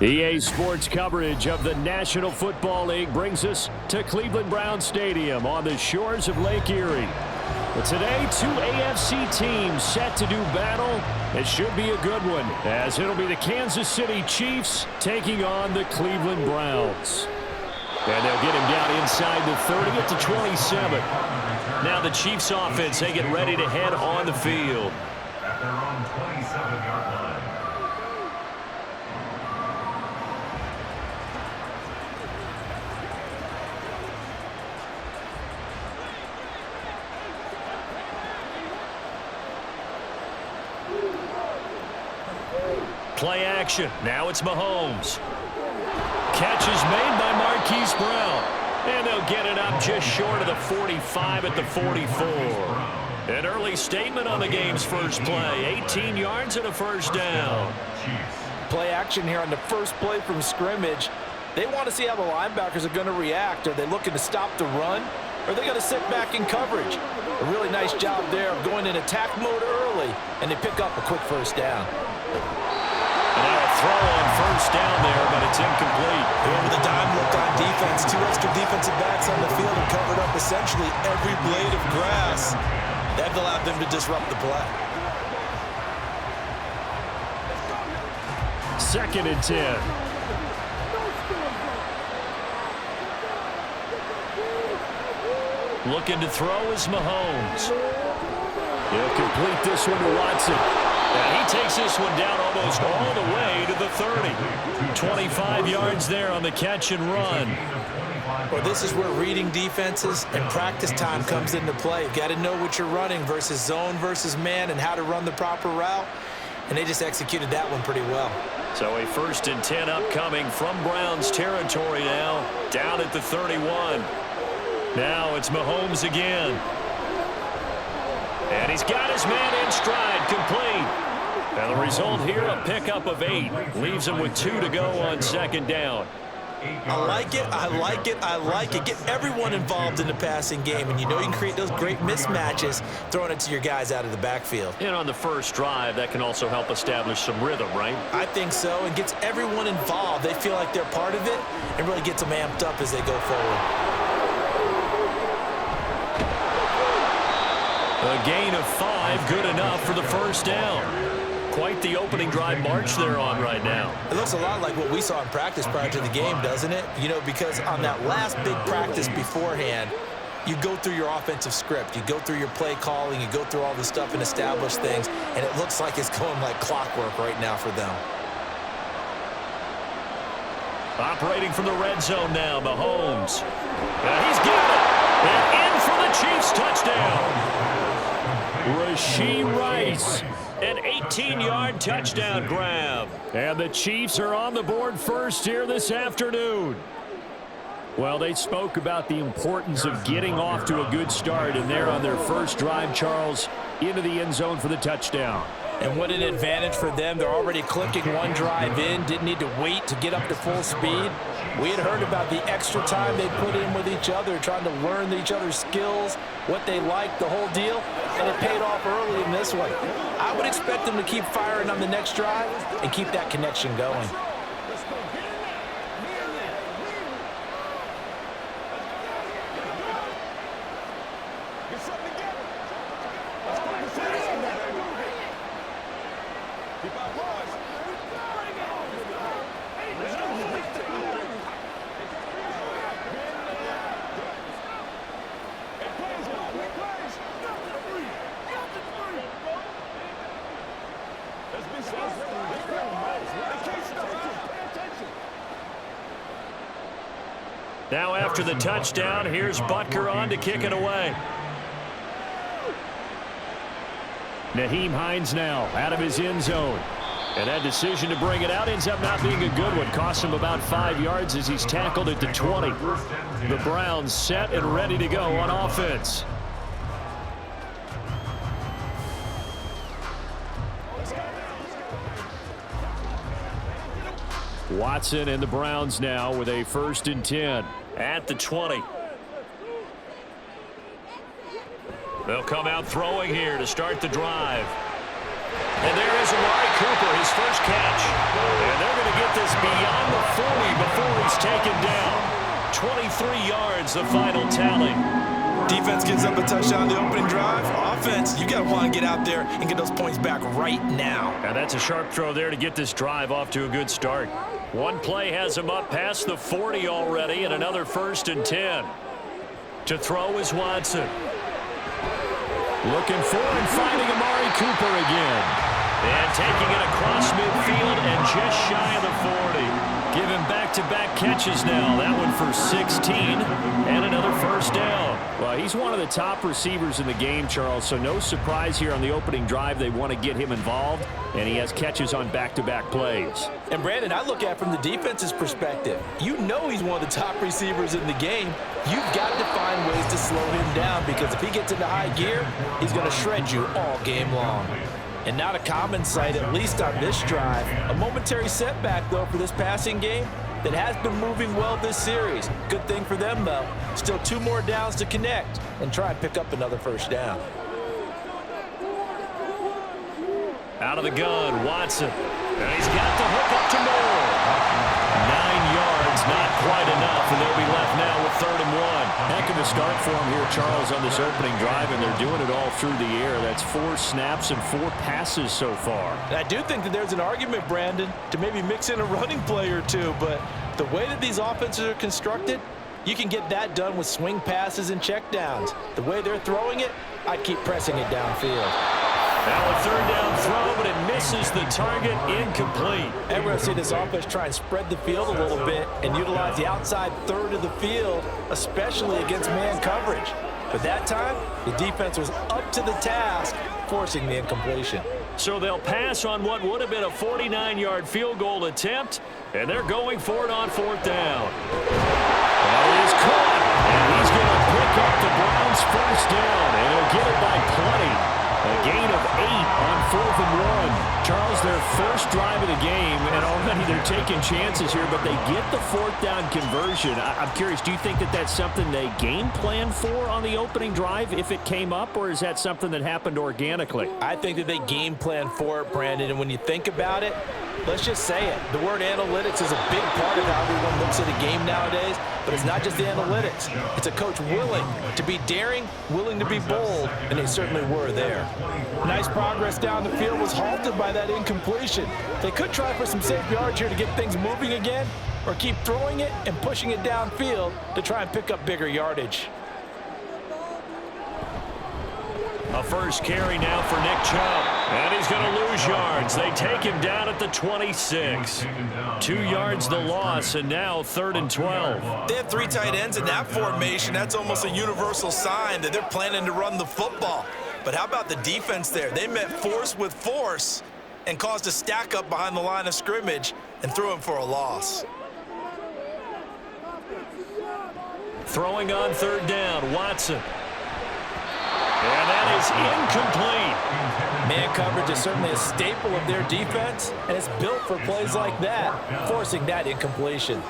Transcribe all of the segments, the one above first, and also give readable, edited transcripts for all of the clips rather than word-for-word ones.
EA Sports coverage of the National Football League brings us to Cleveland Browns Stadium on the shores of Lake Erie. But today, two AFC teams set to do battle. It should be a good one, as it'll be the Kansas City Chiefs taking on the Cleveland Browns. And they'll get him down inside the 30 at the 27. Now the Chiefs offense, they get ready to head on the field. At their own 27-yard line. Play action. Now it's Mahomes. Catch is made by Marquise Brown. And they'll get it up just short of the 45 at the 44. An early statement on the game's first play. 18 yards and a first down. Play action here on the first play from scrimmage. They want to see how the linebackers are going to react. Are they looking to stop the run? Or are they going to sit back in coverage? A really nice job there of going in attack mode early. And they pick up a quick first down. Now a throw on first down there, but it's incomplete. Over the dime look on defense. Two extra defensive backs on the field and covered up essentially every blade of grass. That allowed them to disrupt the play. 2nd and 10. Looking to throw is Mahomes. He'll complete this one to Watson. And he takes this one down almost all the way to the 30. 25 yards there on the catch and run. Well, this is where reading defenses and practice time comes into play. You've got to know what you're running versus zone versus man and how to run the proper route. And they just executed that one pretty well. So a 1st and 10 upcoming from Browns territory now, down at the 31. Now it's Mahomes again. And he's got his man in stride, complete. And the result here, a pickup of 8. Leaves him with 2 to go on 2nd down. I like it, I like it, I like it. Get everyone involved in the passing game, and you know you can create those great mismatches throwing it to your guys out of the backfield. And on the first drive, that can also help establish some rhythm, right? I think so, and gets everyone involved. They feel like they're part of it, and really gets them amped up as they go forward. A gain of 5, good enough for the first down. Quite the opening drive march they're on right now. It looks a lot like what we saw in practice prior to the game, doesn't it? You know, because on that last big practice beforehand, you go through your offensive script. You go through your play calling. You go through all the stuff and establish things. And it looks like it's going like clockwork right now for them. Operating from the red zone now, Mahomes. And he's got it. And in for the Chiefs touchdown. Rashee Rice, an 18-yard touchdown grab. And the Chiefs are on the board first here this afternoon. Well, they spoke about the importance of getting off to a good start, and they're on their first drive, Charles, into the end zone for the touchdown. And what an advantage for them. They're already clicking one drive in, didn't need to wait to get up to full speed. We had heard about the extra time they put in with each other, trying to learn each other's skills, what they liked, the whole deal, and it paid off early in this one. I would expect them to keep firing on the next drive and keep that connection going. Now after the touchdown, here's Butker on to kick it away. Nyheim Hines now out of his end zone. And that decision to bring it out ends up not being a good one. Costs him about 5 yards as he's tackled at the 20. The Browns set and ready to go on offense. Watson and the Browns now with a 1st and 10 at the 20. They'll come out throwing here to start the drive. And there is Amari Cooper, his first catch. And they're going to get this beyond taken down. 23 yards, the final tally. Defense gives up a touchdown on the opening drive. Offense, you got to want to get out there and get those points back right now. And that's a sharp throw there to get this drive off to a good start. One play has him up past the 40 already, and another 1st and 10. To throw is Watson. Looking for and finding Amari Cooper again. And taking it across midfield and just shy of the 40. Giving back-to-back catches now. That one for 16 and another 1st down. Well, he's one of the top receivers in the game, Charles, so no surprise here on the opening drive. They want to get him involved, and he has catches on back-to-back plays. And, Brandon, I look at it from the defense's perspective. You know he's one of the top receivers in the game. You've got to find ways to slow him down because if he gets into high gear, he's going to shred you all game long. And not a common sight, at least on this drive. A momentary setback, though, for this passing game that has been moving well this series. Good thing for them, though. Still 2 more downs to connect and try and pick up another 1st down. Out of the gun, Watson. And he's got the hook up to Moore. 9 yards, not quite enough, and they'll be left now with 3rd and 1. Heck of a start for him here, Charles, on this opening drive, and they're doing it all through the air. That's 4 snaps and 4 passes so far. And I do think that there's an argument, Brandon, to maybe mix in a running play or two, but the way that these offenses are constructed, you can get that done with swing passes and checkdowns. The way they're throwing it, I'd keep pressing it downfield. Now a 3rd down throw, but it misses the target, incomplete. And we're going to see this offense try and spread the field a little bit and utilize the outside 3rd of the field, especially against man coverage. But that time, the defense was up to the task, forcing the incompletion. So they'll pass on what would have been a 49-yard field goal attempt, and they're going for it on 4th down. That is caught, and he's going to pick up the Browns' 1st down, and he'll get it by plenty. A gain of 8 on 4th and 1. Charles, their first drive of the game, and already they're taking chances here, but they get the 4th down conversion. I'm curious, do you think that that's something they game plan for on the opening drive if it came up, or is that something that happened organically? I think that they game plan for it, Brandon, and when you think about it, let's just say it. The word analytics is a big part of how everyone looks at a game nowadays, but it's not just the analytics. It's a coach willing to be daring, willing to be bold, and they certainly were there. Nice progress down the field was halted by that incompletion. They could try for some safe yards here to get things moving again, or keep throwing it and pushing it downfield to try and pick up bigger yardage. A first carry now for Nick Chubb. And he's going to lose yards. They take him down at the 26. 2 yards the loss, and now 3rd and 12. They have 3 tight ends in that formation. That's almost a universal sign that they're planning to run the football. But how about the defense there? They met force with force and caused a stack up behind the line of scrimmage and threw him for a loss. Throwing on 3rd down, Watson. And that is incomplete. Man coverage is certainly a staple of their defense, and it's built for plays like that, forcing that incompletion.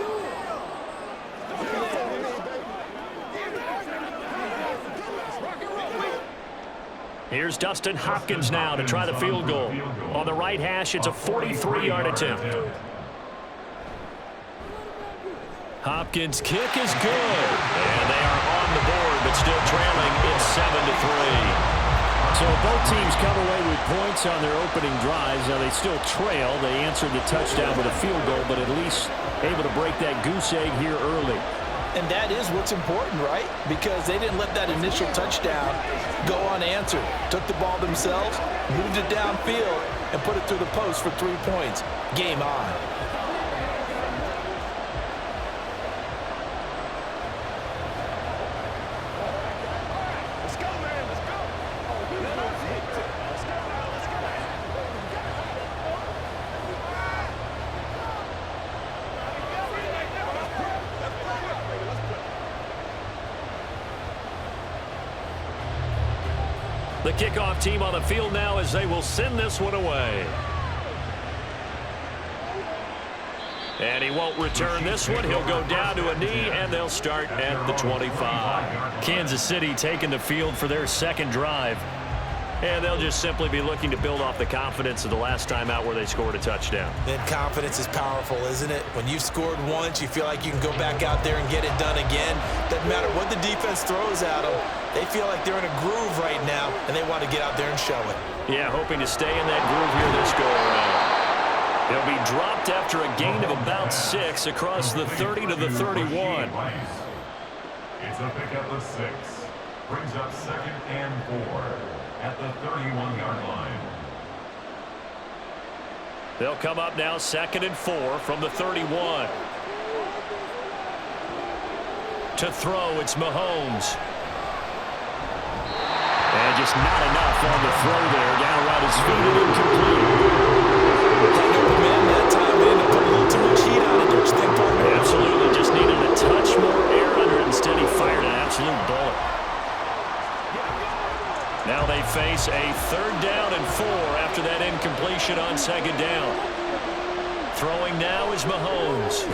Here's Dustin Hopkins now to try the field goal. On the right hash, it's a 43-yard attempt. Hopkins' kick is good. And they are on the board, but still trailing. It's 7-3. So both teams come away with points on their opening drives. Now they still trail. They answered the touchdown with a field goal, but at least able to break that goose egg here early. And that is what's important, right? Because they didn't let that initial touchdown go unanswered. Took the ball themselves, moved it downfield, and put it through the post for 3 points. Game on. The kickoff team on the field now as they will send this one away. And he won't return this one. He'll go down to a knee, and they'll start at the 25. Kansas City taking the field for their second drive. And they'll just simply be looking to build off the confidence of the last time out where they scored a touchdown. Then confidence is powerful, isn't it? When you've scored once, you feel like you can go back out there and get it done again. Doesn't matter what the defense throws at them. They feel like they're in a groove right now, and they want to get out there and show it. Yeah, hoping to stay in that groove here this go-around. They'll be dropped after a gain of about 6 across the 30 to the 31. It's a pickup of 6. Brings up 2nd and 4 at the 31-yard line. They'll come up now 2nd and 4 from the 31. To throw, it's Mahomes. And just not enough on the throw there. Down around his feet and incomplete. Had no man that time, but ended up putting a little too much heat on it, don't you think, partner? Absolutely. Just needed a touch more air under it. Instead, he fired an absolute bullet. Now they face a 3rd down and 4 after that incompletion on 2nd down. Throwing now is Mahomes.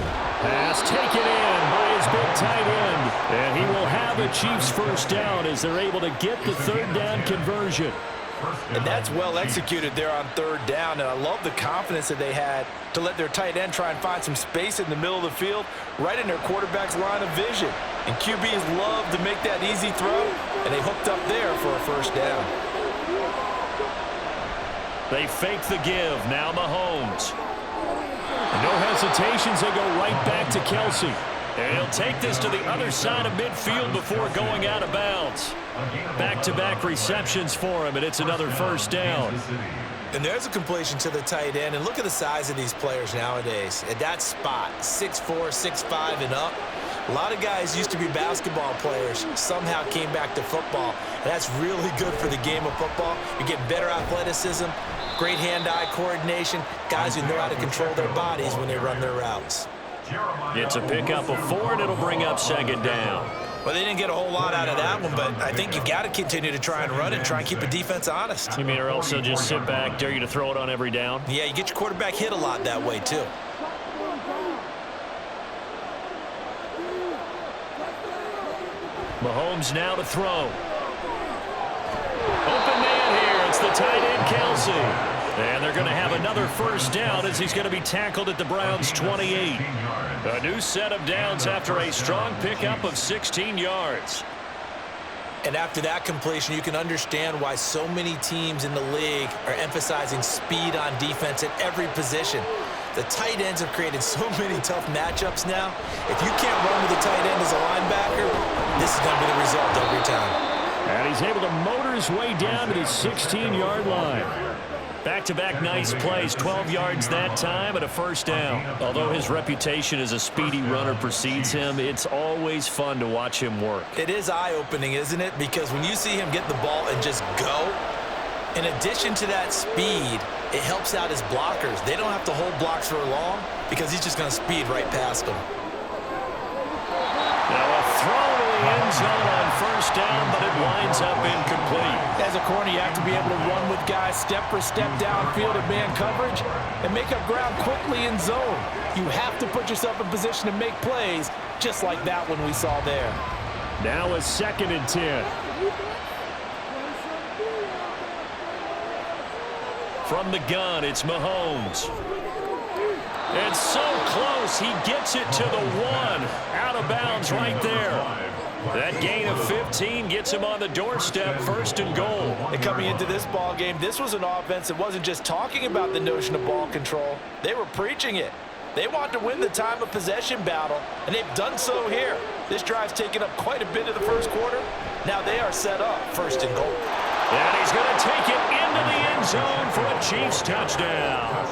Pass taken in by his big tight end. And he will have a Chiefs 1st down as they're able to get the 3rd down conversion. And that's well executed there on 3rd down, and I love the confidence that they had to let their tight end try and find some space in the middle of the field, right in their quarterback's line of vision. And QBs love to make that easy throw, and they hooked up there for a 1st down. They fake the give. Now Mahomes. No hesitations. They go right back to Kelsey. And he'll take this to the other side of midfield before going out of bounds. Back-to-back receptions for him, and it's another 1st down. And there's a completion to the tight end. And look at the size of these players nowadays. At that spot, 6'4", 6'5", and up. A lot of guys used to be basketball players, somehow came back to football. And that's really good for the game of football. You're getting better athleticism, great hand-eye coordination, guys who know how to control their bodies when they run their routes. It's a pickup of 4, and it'll bring up 2nd down. Well, they didn't get a whole lot out of that one, but I think you've got to continue to try and run it, try and keep the defense honest. You mean, or also just sit back, dare you to throw it on every down? Yeah, you get your quarterback hit a lot that way, too. Mahomes now to throw. Open man here. It's the tight end, Kelsey. And they're going to have another 1st down as he's going to be tackled at the Browns' 28. A new set of downs after a strong pickup of 16 yards. And after that completion, you can understand why so many teams in the league are emphasizing speed on defense at every position. The tight ends have created so many tough matchups now. If you can't run with the tight end as a linebacker, this is going to be the result every time. And he's able to motor his way down to the 16-yard line. Back-to-back nice plays, 12 yards that time and a 1st down. Although his reputation as a speedy runner precedes him, it's always fun to watch him work. It is eye-opening, isn't it? Because when you see him get the ball and just go, in addition to that speed, it helps out his blockers. They don't have to hold blocks for long because he's just going to speed right past them. Now a throw to the end zone on 1st down, but it winds up incomplete. As a corner, you have to be able to run with guys step for step downfield in man coverage and make up ground quickly in zone. You have to put yourself in position to make plays, just like that one we saw there. Now a 2nd and 10. From the gun, it's Mahomes. It's so close, he gets it to the 1. Out of bounds right there. That gain of 15 gets him on the doorstep, 1st and goal. And coming into this ball game, this was an offense that wasn't just talking about the notion of ball control. They were preaching it. They want to win the time of possession battle, and they've done so here. This drive's taken up quite a bit of the 1st quarter. Now they are set up, 1st and goal. And he's going to take it into the end zone for a Chiefs touchdown.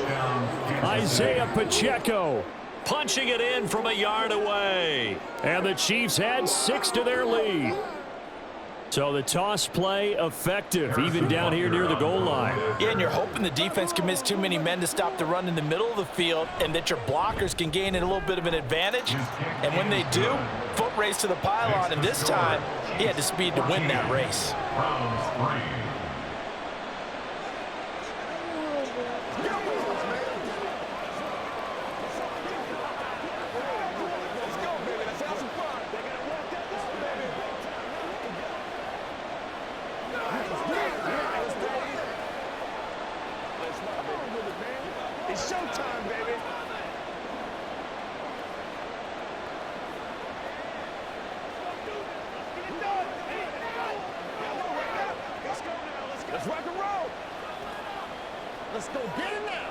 Isaiah Pacheco punching it in from a yard away. And the Chiefs add 6 to their lead. So the toss play effective, even down here near the goal line. Yeah, and you're hoping the defense commits too many men to stop the run in the middle of the field and that your blockers can gain a little bit of an advantage. And when they do, foot race to the pylon, and this time he had the speed to win that race. Let's go get it now.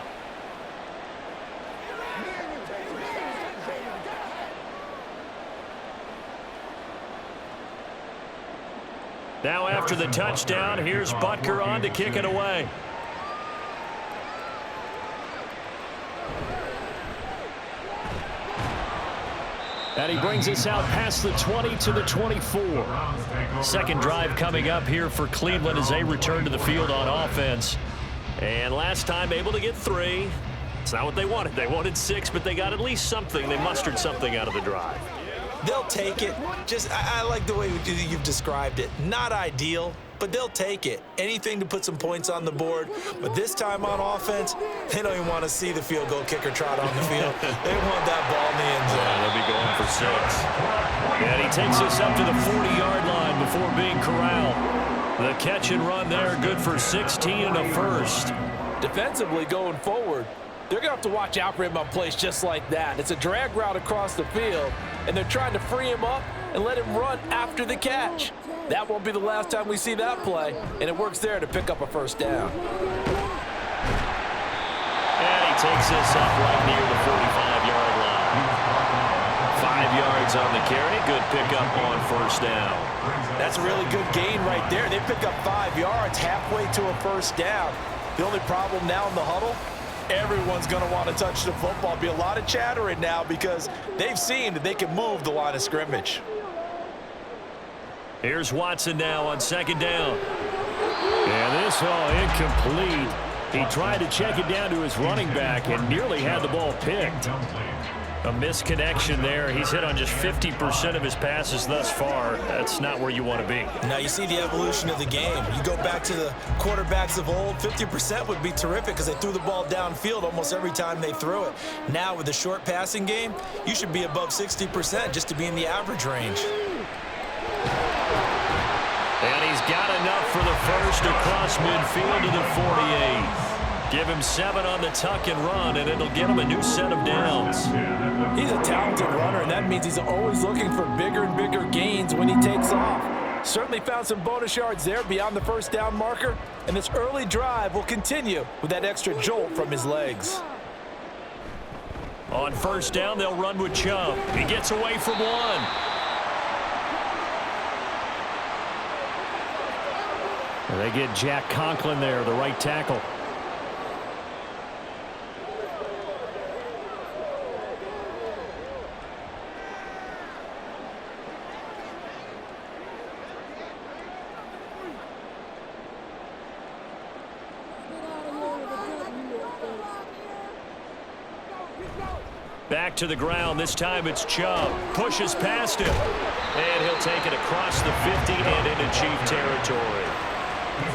Now after the touchdown, here's Butker on to kick it away. And he brings us out past the 20 to the 24. Second drive coming up here for Cleveland as they return to the field on offense. And last time able to get 3. It's not what they wanted. They wanted 6, but they got at least something. They mustered something out of the drive. They'll take it. I like the way you've described it. Not ideal, but they'll take it. Anything to put some points on the board. But this time on offense, they don't even want to see the field goal kicker trot on the field. They want that ball in the end zone. Yeah, they'll be going for 6. And he takes us up to the 40-yard line before being corralled. The catch and run there, good for 16 and a first. Defensively going forward, they're going to have to watch out for him on plays just like that. It's a drag route across the field, and they're trying to free him up and let him run after the catch. That won't be the last time we see that play, and it works there to pick up a first down. And he takes us up right near the 45-yard line. 5 yards on the carry. Good pickup on first down. That's a really good gain right there. They pick up 5 yards halfway to a first down. The only problem now in the huddle, everyone's going to want to touch the football. Be a lot of chattering now because they've seen that they can move the line of scrimmage. Here's Watson now on second down. And this all incomplete. He tried to check it down to his running back and nearly had the ball picked. A misconnection there. He's hit on just 50% of his passes thus far. That's not where you want to be. Now you see the evolution of the game. You go back to the quarterbacks of old, 50% would be terrific because they threw the ball downfield almost every time they threw it. Now with the short passing game, you should be above 60% just to be in the average range. And he's got enough for the first across midfield to the 48. Give him 7 on the tuck and run, and it'll get him a new set of downs. He's a talented runner, and that means he's always looking for bigger and bigger gains when he takes off. Certainly found some bonus yards there beyond the first down marker, and this early drive will continue with that extra jolt from his legs. On first down, they'll run with Chubb. He gets away from 1. They get Jack Conklin there, the right tackle. Back to the ground. This time it's Chubb. Pushes past him. And he'll take it across the 50 and into Chief territory.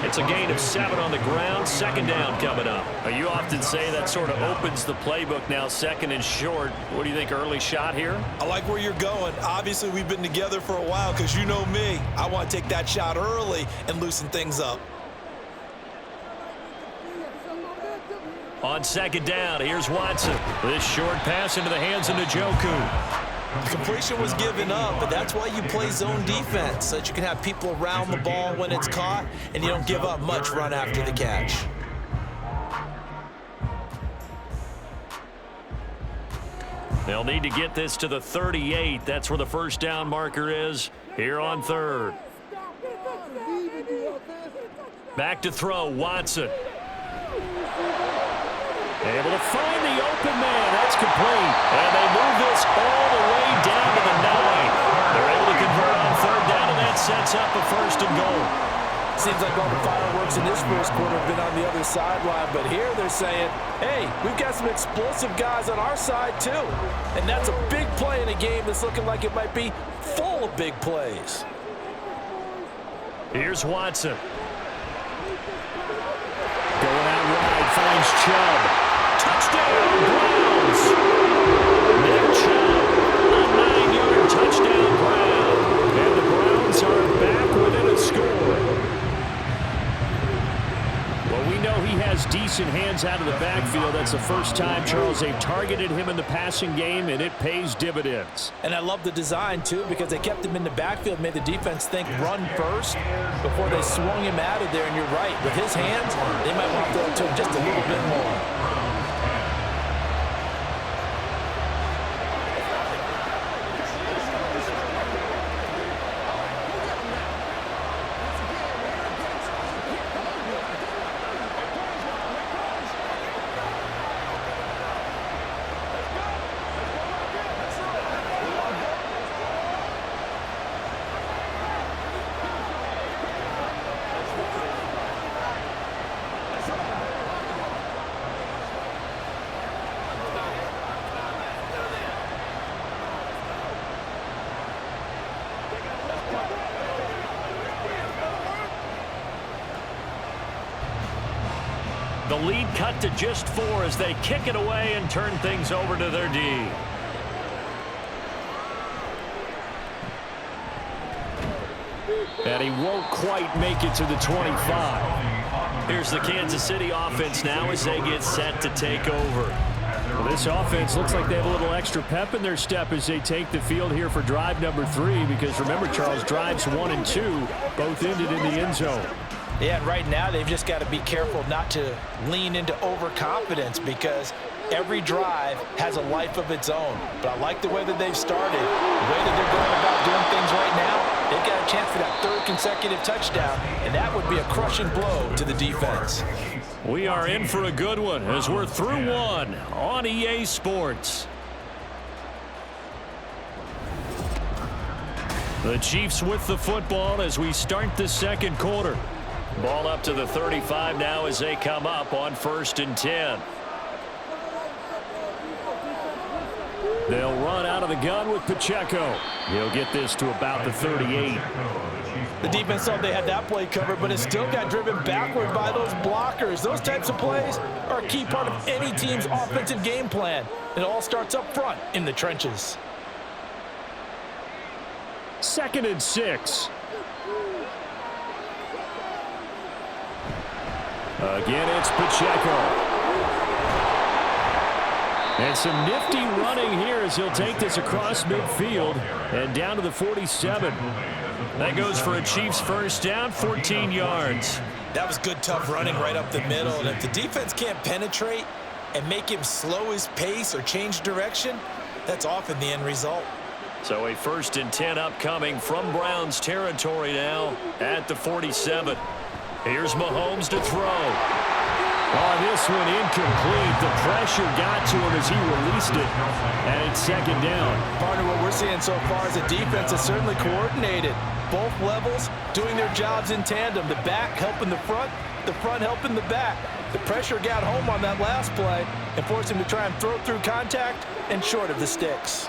It's a gain of 7 on the ground. Second down coming up. You often say that sort of opens the playbook now, second and short. What do you think, early shot here? I like where you're going. Obviously, we've been together for a while because you know me. I want to take that shot early and loosen things up. On second down, here's Watson. This short pass into the hands of Njoku. The completion was given up, but that's why you play zone defense, so that you can have people around the ball when it's caught, and you don't give up much run after the catch. They'll need to get this to the 38. That's where the first down marker is here on third. Back to throw, Watson. Able to find the open man. That's complete. And they move this all the way down to the 9. They're able to convert on third down, and that sets up a first and goal. Seems like all the fireworks in this first quarter have been on the other sideline, but here they're saying, hey, we've got some explosive guys on our side too. And that's a big play in a game that's looking like it might be full of big plays. Here's Watson. Going out wide, finds Chubb. Touchdown, Browns. Nick Chubb, a 9-yard touchdown grab. And the Browns are back within a score. Well, we know he has decent hands out of the backfield. That's the first time, Charles, they've targeted him in the passing game, and it pays dividends. And I love the design, too, because they kept him in the backfield, made the defense think run first before they swung him out of there. And you're right, with his hands, they might want to throw it to him just a little bit more. The lead cut to just 4 as they kick it away and turn things over to their D. And he won't quite make it to the 25. Here's the Kansas City offense now as they get set to take over. Well, this offense looks like they have a little extra pep in their step as they take the field here for drive number 3, because remember, Charles, drives 1 and 2 both ended in the end zone. Yeah, and right now they've just got to be careful not to lean into overconfidence, because every drive has a life of its own. But I like the way that they've started, the way that they're going about doing things right now. They've got a chance for that 3rd consecutive touchdown, and that would be a crushing blow to the defense. We are in for a good one as we're through 1 on EA Sports. The Chiefs with the football as we start the second quarter. Ball up to the 35 now as they come up on 1st and 10. They'll run out of the gun with Pacheco. He'll get this to about the 38. The defense thought they had that play covered, but it still got driven backward by those blockers. Those types of plays are a key part of any team's offensive game plan. It all starts up front in the trenches. 2nd and 6. Again, it's Pacheco. And some nifty running here as he'll take this across midfield and down to the 47. That goes for a Chiefs first down, 14 yards. That was good, tough running right up the middle. And if the defense can't penetrate and make him slow his pace or change direction, that's often the end result. So a 1st and 10 upcoming from Browns territory now at the 47. Here's Mahomes to throw. On this one, incomplete. The pressure got to him as he released it, and it's 2nd down. Partner, what we're seeing so far is the defense is certainly coordinated. Both levels doing their jobs in tandem. The back helping the front helping the back. The pressure got home on that last play and forced him to try and throw through contact and short of the sticks.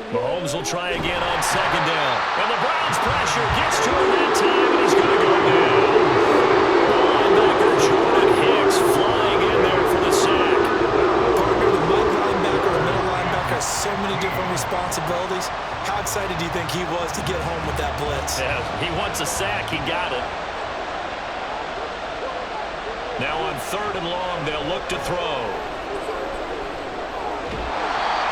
Mahomes will try again on 2nd down. And the Browns pressure gets to him that time, and he's going to go down. Linebacker Jordan Hicks flying in there for the sack. Partner, the mid linebacker, the middle linebacker has so many different responsibilities. How excited do you think he was to get home with that blitz? Yeah, he wants a sack. He got it. Now on 3rd and long, they'll look to throw.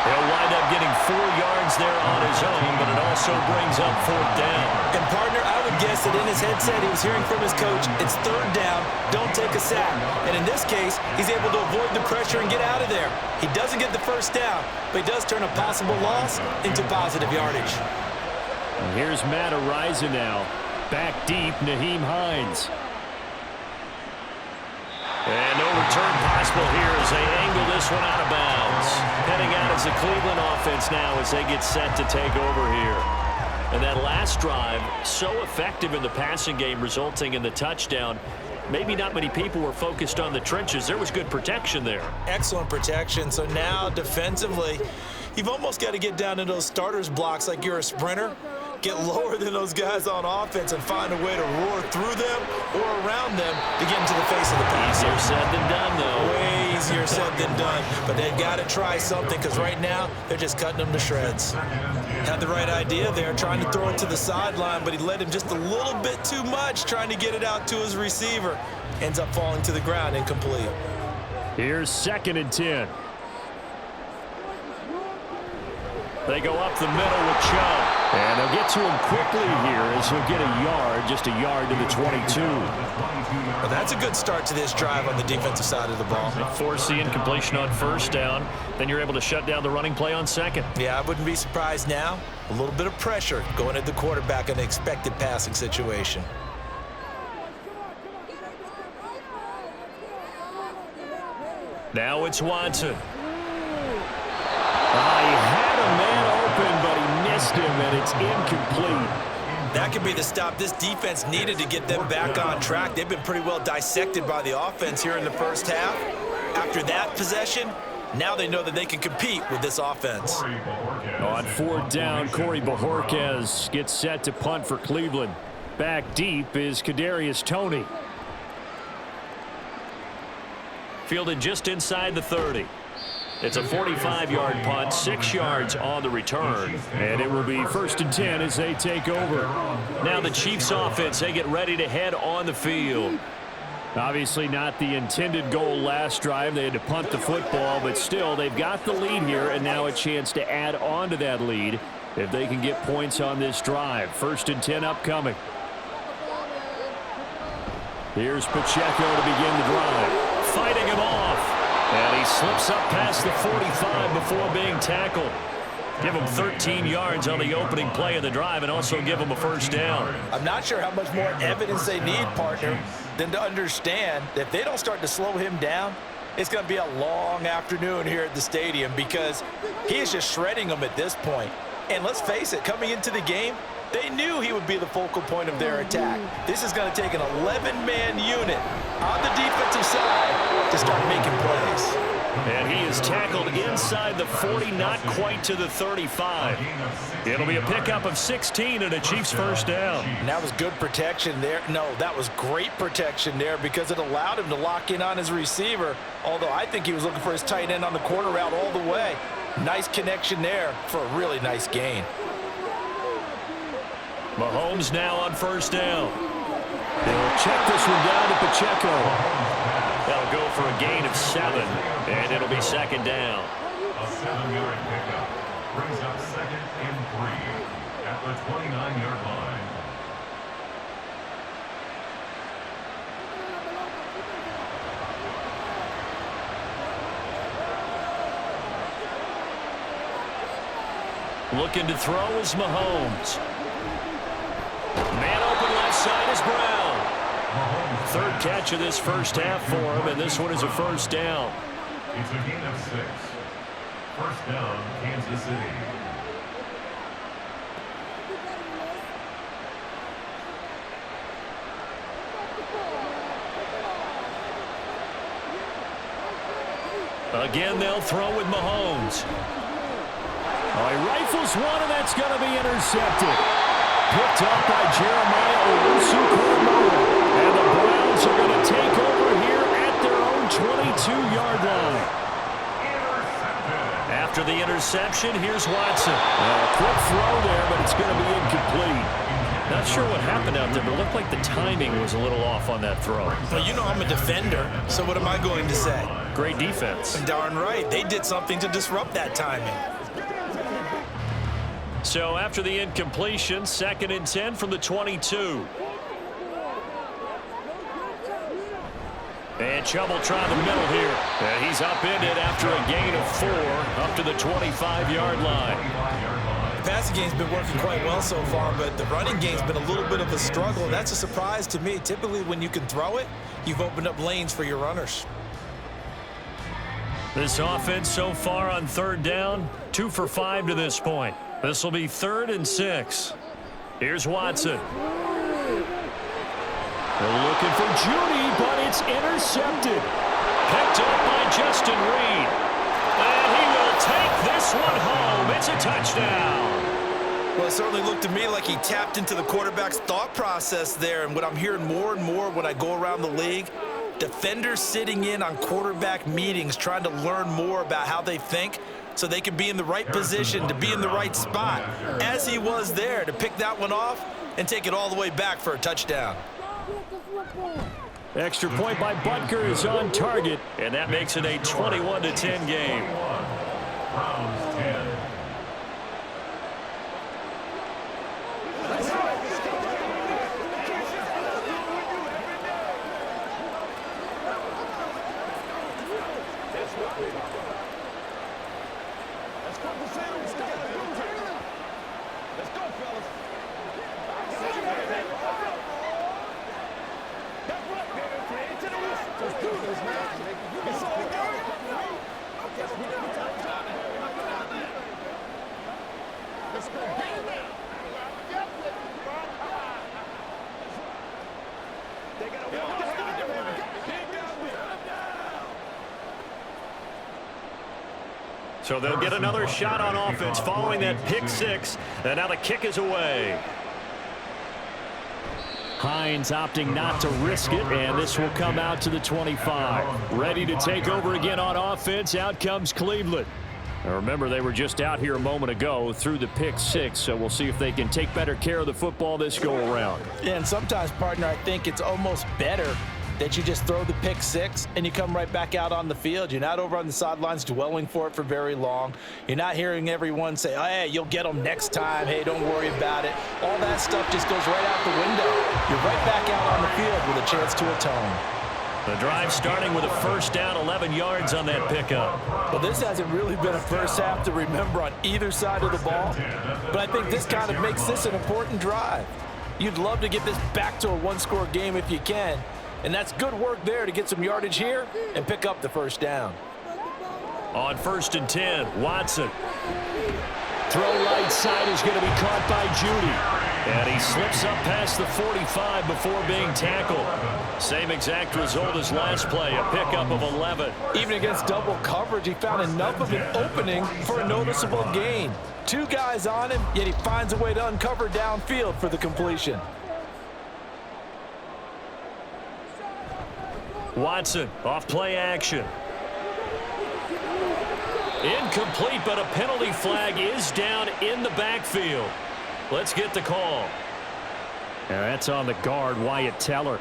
He'll wind up getting 4 yards there on his own, but it also brings up 4th down. And partner, I would guess that in his headset he was hearing from his coach, it's 3rd down, don't take a sack. And in this case, he's able to avoid the pressure and get out of there. He doesn't get the 1st down, but he does turn a possible loss into positive yardage. And here's Matt Araiza now. Back deep, Nyheim Hines. And no return possible here as they angle this one out of bounds. Heading out as the Cleveland offense now as they get set to take over here. And that last drive, so effective in the passing game, resulting in the touchdown. Maybe not many people were focused on the trenches. There was good protection there. Excellent protection. So now defensively, you've almost got to get down to those starters blocks like you're a sprinter. Get lower than those guys on offense and find a way to roar through them or around them to get into the face of the pass. Easier said than done, though. Way easier said than done, but they've got to try something because right now they're just cutting them to shreds. Had the right idea there, trying to throw it to the sideline, but he led him just a little bit too much trying to get it out to his receiver. Ends up falling to the ground, incomplete. Here's 2nd and 10. They go up the middle with Chubb. And they'll get to him quickly here as he'll get a yard, just a yard to the 22. Well, that's a good start to this drive on the defensive side of the ball. They force the incompletion on 1st down. Then you're able to shut down the running play on 2nd. Yeah, I wouldn't be surprised now. A little bit of pressure going at the quarterback in an expected passing situation. Now it's Watson. He had a man open, but he missed him, and it's incomplete. That could be the stop this defense needed to get them back on track. They've been pretty well dissected by the offense here in the first half. After that possession, now they know that they can compete with this offense. On 4th down, Corey Bojorquez gets set to punt for Cleveland. Back deep is Kadarius Toney. Fielded just inside the 30. It's a 45-yard punt, 6 yards on the return. And it will be 1st and 10 as they take over. Now the Chiefs offense, they get ready to head on the field. Obviously not the intended goal last drive. They had to punt the football, but still they've got the lead here and now a chance to add on to that lead if they can get points on this drive. 1st and 10 upcoming. Here's Pacheco to begin the drive. Fighting him off. And he slips up past the 45 before being tackled. Give him 13 yards on the opening play of the drive and also give him a 1st down. I'm not sure how much more evidence they need, partner, than to understand that if they don't start to slow him down, it's going to be a long afternoon here at the stadium because he is just shredding them at this point. And let's face it, coming into the game, they knew he would be the focal point of their attack. This is going to take an 11-man unit on the defensive side to start making plays. And he is tackled inside the 40, not quite to the 35. It'll be a pickup of 16 and a Chiefs 1st down. And that was good protection there. No, that was great protection there because it allowed him to lock in on his receiver, although I think he was looking for his tight end on the corner route all the way. Nice connection there for a really nice gain. Mahomes now on 1st down. They'll check this one down to Pacheco. They'll go for a gain of 7, and it'll be 2nd down. A 7-yard pickup brings up 2nd and 3 at the 29-yard line. Looking to throw is Mahomes. Man open left side is Brown. 3rd catch of this first half for him, and this one is a 1st down. It's a gain of 6. 1st down, Kansas City. Again, they'll throw with Mahomes. He rifles one, and that's going to be intercepted. Picked up by Jeremiah Owusu-Koramoah. And the Browns are going to take over here at their own 22-yard line. After the interception, here's Watson. Quick throw there, but it's going to be incomplete. Not sure what happened out there, but it looked like the timing was a little off on that throw. Well, you know I'm a defender, so what am I going to say? Great defense. Darn right. They did something to disrupt that timing. So after the incompletion, 2nd and 10 from the 22. And Chubb will try the middle here. And he's upended after a gain of 4 up to the 25-yard line. The passing game's been working quite well so far, but the running game's been a little bit of a struggle. And that's a surprise to me. Typically, when you can throw it, you've opened up lanes for your runners. This offense so far on 3rd down, 2 for 5 to this point. This will be 3rd and 6. Here's Watson. They're looking for Judy, but it's intercepted. Picked up by Justin Reed. And he will take this one home. It's a touchdown. Well, it certainly looked to me like he tapped into the quarterback's thought process there. And what I'm hearing more and more when I go around the league, Defenders sitting in on quarterback meetings trying to learn more about how they think so they can be in the right position to be in the right spot, as he was there to pick that one off and take it all the way back for a touchdown. Extra point by Butker is on target, and that makes it a 21-10 game. Browns 10. So they'll get another shot on offense following that pick six. And now the kick is away. Hines opting not to risk it, and this will come out to the 25. Ready to take over again on offense. Out comes Cleveland. Now remember, they were just out here a moment ago through the pick six, so we'll see if they can take better care of the football this go-around. Yeah, and sometimes, partner, I think it's almost better that you just throw the pick six and you come right back out on the field. You're not over on the sidelines dwelling for it for very long. You're not hearing everyone say, oh, hey, you'll get them next time. Hey, don't worry about it. All that stuff just goes right out the window. You're right back out on the field with a chance to atone. The drive starting with a first down, 11 yards on that pickup. Well, this hasn't really been a first half to remember on either side of the ball, but I think this kind of makes this an important drive. You'd love to get this back to a one-score game if you can, and that's good work there to get some yardage here and pick up the first down. On 1st and 10, Watson. Throw right side is going to be caught by Judy. And he slips up past the 45 before being tackled. Same exact result as last play, a pickup of 11. Even against double coverage, he found enough of an opening for a noticeable gain. Two guys on him, yet he finds a way to uncover downfield for the completion. Watson, off play action. Incomplete, but a penalty flag is down in the backfield. Let's get the call. And that's on the guard, Wyatt Teller.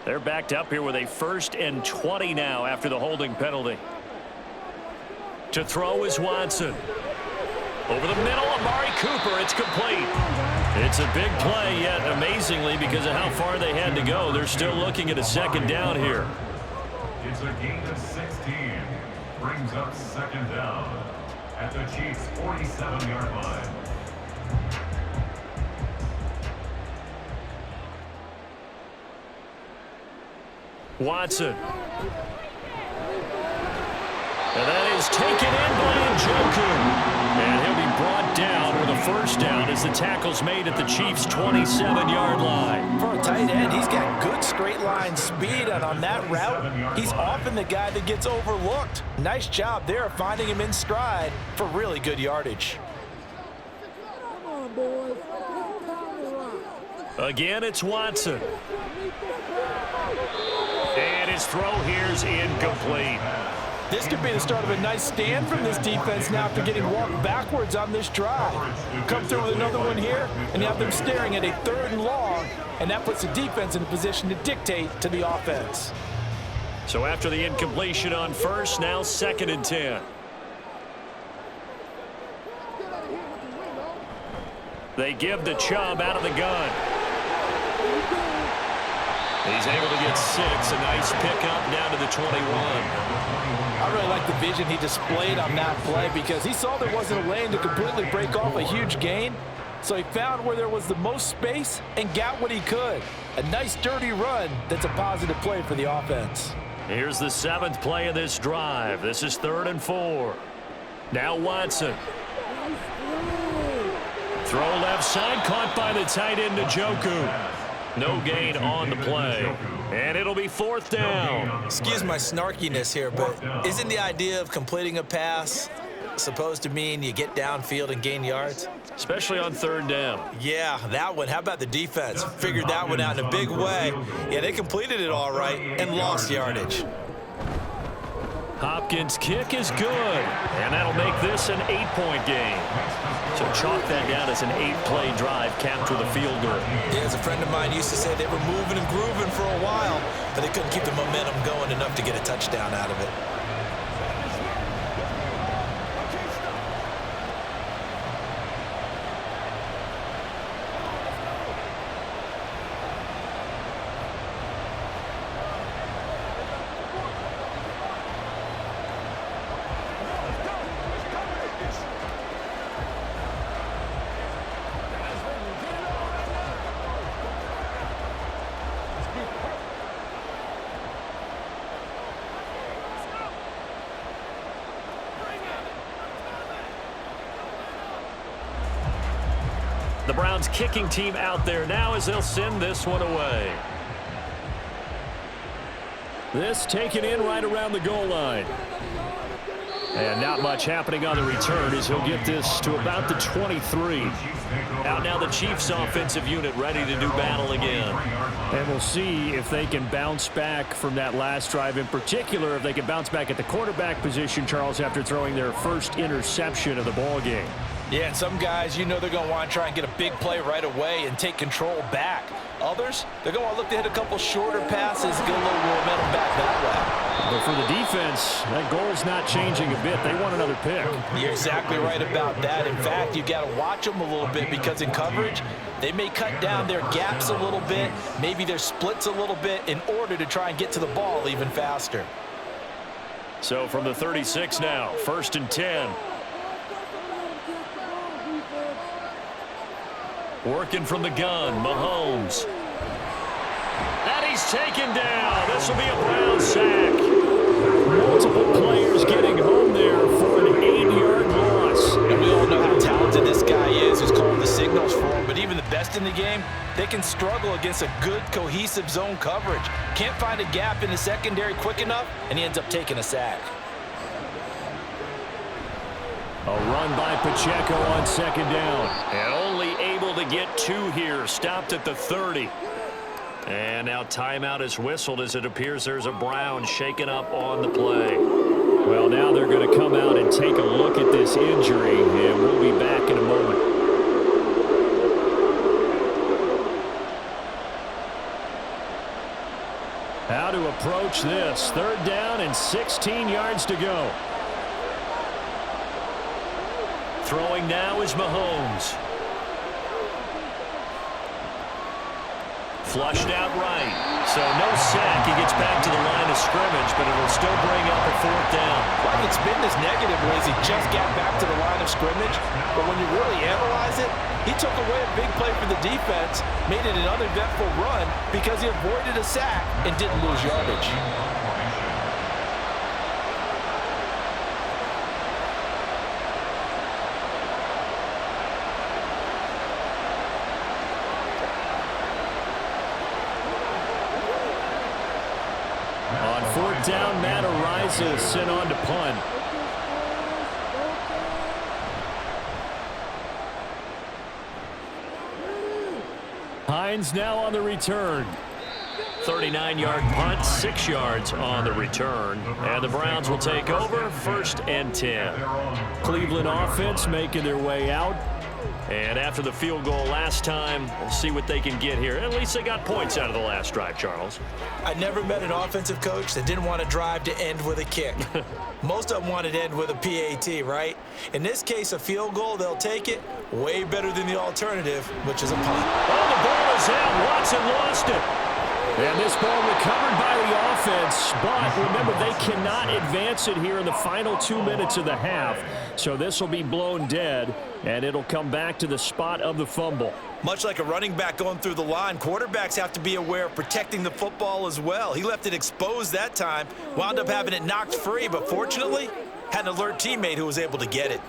They're backed up here with a 1st and 20 now after the holding penalty. To throw is Watson. Over the middle, Amari Cooper. It's complete. It's a big play, yet amazingly, because of how far they had to go, they're still looking at a second down here. It's a gain of 16. Brings up second down at the Chiefs' 47-yard line. Watson. And that is taken in by Njoku. And he'll be brought down with a first down as the tackle's made at the Chiefs' 27-yard line. For a tight end, he's got good straight line speed, and on that route, he's often the guy that gets overlooked. Nice job there of finding him in stride for really good yardage. Again, it's Watson. And his throw here's incomplete. This could be the start of a nice stand from this defense now after getting walked backwards on this drive. Come through with another one here, and you have them staring at a 3rd and long, and that puts the defense in a position to dictate to the offense. So after the incompletion on 1st, now 2nd and 10. They give the Chubb out of the gun. He's able to get 6. A nice pickup down to the 21. I really like the vision he displayed on that play because he saw there wasn't a lane to completely break off a huge gain. So he found where there was the most space and got what he could. A nice dirty run that's a positive play for the offense. Here's the 7th play of this drive. This is 3rd and 4. Now Watson. Throw left side, caught by the tight end Njoku. No gain on the play. And it'll be 4th down. Excuse my snarkiness here, but isn't the idea of completing a pass supposed to mean you get downfield and gain yards? Especially on 3rd down. Yeah, that one. How about the defense? Figured that one out in a big way. Yeah, they completed it all right and lost yardage. Hopkins' kick is good, and that'll make this an 8-point game. So chalk that down as an 8-play drive capped with a field goal. Yeah, as a friend of mine used to say, they were moving and grooving for a while, but they couldn't keep the momentum going enough to get a touchdown out of it. The Browns kicking team out there now as they'll send this one away. This taken in right around the goal line. And not much happening on the return as he'll get this to about the 23. Out now the Chiefs offensive unit ready to do battle again. And we'll see if they can bounce back from that last drive, in particular if they can bounce back at the quarterback position, Charles, after throwing their first interception of the ball game. Yeah, and some guys, you know, they're going to want to try and get a big play right away and take control back. Others, they're going to look to hit a couple shorter passes, get a little momentum back that way. But for the defense, that goal's not changing a bit. They want another pick. You're exactly right about that. In fact, you've got to watch them a little bit because in coverage, they may cut down their gaps a little bit, maybe their splits a little bit in order to try and get to the ball even faster. So from the 36 now, 1st and 10. Working from the gun, Mahomes. And he's taken down. This will be a Brown sack. Multiple players getting home there for an 8-yard loss. And we all know how talented this guy is who's calling the signals for him. But even the best in the game, they can struggle against a good, cohesive zone coverage. Can't find a gap in the secondary quick enough, and he ends up taking a sack. A run by Pacheco on 2nd down. And only able to get 2 here. Stopped at the 30. And now timeout is whistled as it appears there's a Brown shaken up on the play. Well, now they're going to come out and take a look at this injury, and we'll be back in a moment. How to approach this. 3rd down and 16 yards to go. Throwing now is Mahomes. Flushed out right. So no sack. He gets back to the line of scrimmage, but it'll still bring up a 4th down. Like it's been this negative ways he just got back to the line of scrimmage. But when you really analyze it, he took away a big play for the defense, made it an uneventful run because he avoided a sack and didn't lose yardage. On 4th down, Matt Ariza sent on to punt. Hines now on the return. 39-yard punt, 6 yards on the return. And the Browns will take over, 1st and 10. Cleveland offense making their way out. And after the field goal last time, we'll see what they can get here. At least they got points out of the last drive, Charles. I never met an offensive coach that didn't want to drive to end with a kick. Most of them wanted to end with a PAT, right? In this case, a field goal, they'll take it. Way better than the alternative, which is a punt. Oh, the ball is out. Watson lost it. And this ball recovered by the offense, but remember, they cannot advance it here in the final 2 minutes of the half. So this will be blown dead, and it'll come back to the spot of the fumble. Much like a running back going through the line, quarterbacks have to be aware of protecting the football as well. He left it exposed that time, wound up having it knocked free, but fortunately, had an alert teammate who was able to get it.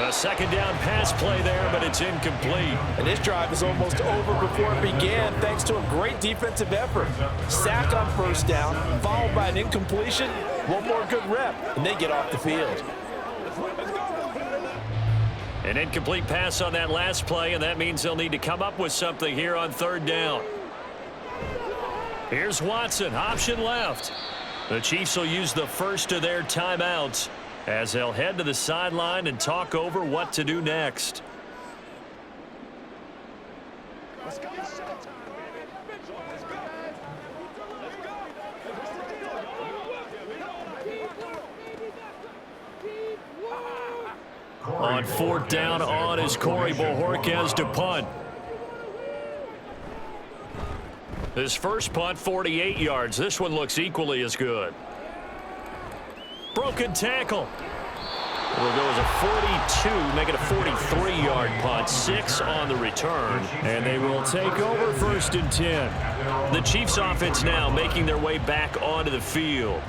A second down pass play there, but it's incomplete. And this drive is almost over before it began thanks to a great defensive effort. Sack on first down, followed by an incompletion, one more good rep, and they get off the field. An incomplete pass on that last play, and that means they'll need to come up with something here on third down. Here's Watson, option left. The Chiefs will use the first of their timeouts as they'll head to the sideline and talk over what to do next. On fourth down on is Corey Bojorquez to punt. His first punt, 48 yards. This one looks equally as good. Broken tackle. It'll go as a 42, make it a 43-yard punt. 6 on the return. And they will take over first and 10. The Chiefs offense now making their way back onto the field.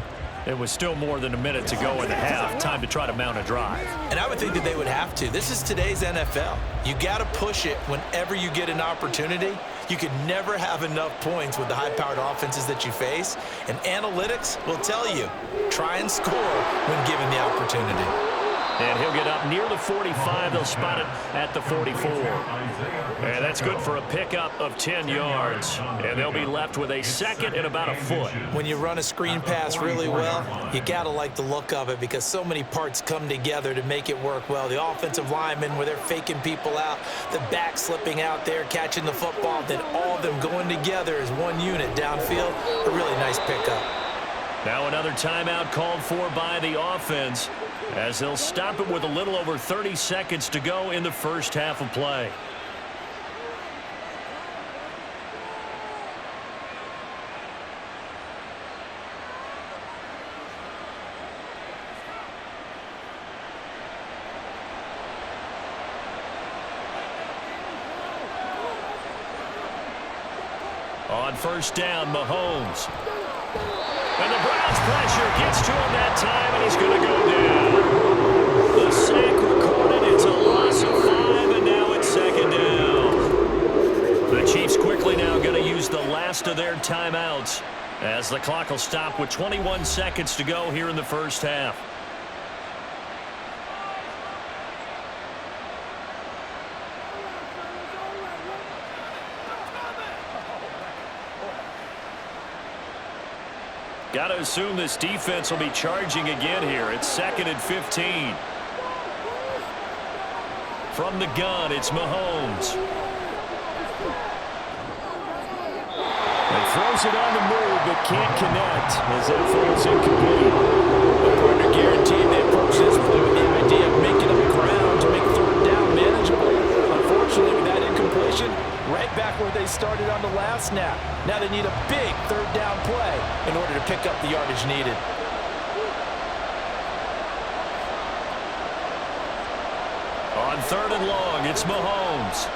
It was still more than a minute to go in the half. Time to try to mount a drive. And I would think that they would have to. This is today's NFL. You got to push it whenever you get an opportunity. You could never have enough points with the high-powered offenses that you face. And analytics will tell you, try and score when given the opportunity. And he'll get up near the 45. They'll spot it at the 44. And that's good for a pickup of 10 yards. And they'll be left with a second and about a foot. When you run a screen pass really well, you got to like the look of it because so many parts come together to make it work well. The offensive linemen where they're faking people out, the back slipping out there, catching the football, then all of them going together as one unit downfield. A really nice pickup. Now another timeout called for by the offense, as they'll stop it with a little over 30 seconds to go in the first half of play. On first down, Mahomes. And the Browns pressure gets to him that time, and he's going to go down. The sack recorded. It's a loss of 5, and now it's second down. The Chiefs quickly now going to use the last of their timeouts as the clock will stop with 21 seconds to go here in the first half. Got to assume this defense will be charging again here. It's second and 15. From the gun, it's Mahomes. And throws it on the move, but can't connect as that falls incomplete. The partner guaranteed they approach this play with the idea of making up ground to make third down manageable. Unfortunately, with that incompletion, right back where they started on the last snap. Now they need a big third down play in order to pick up the yardage needed. On third and long, it's Mahomes.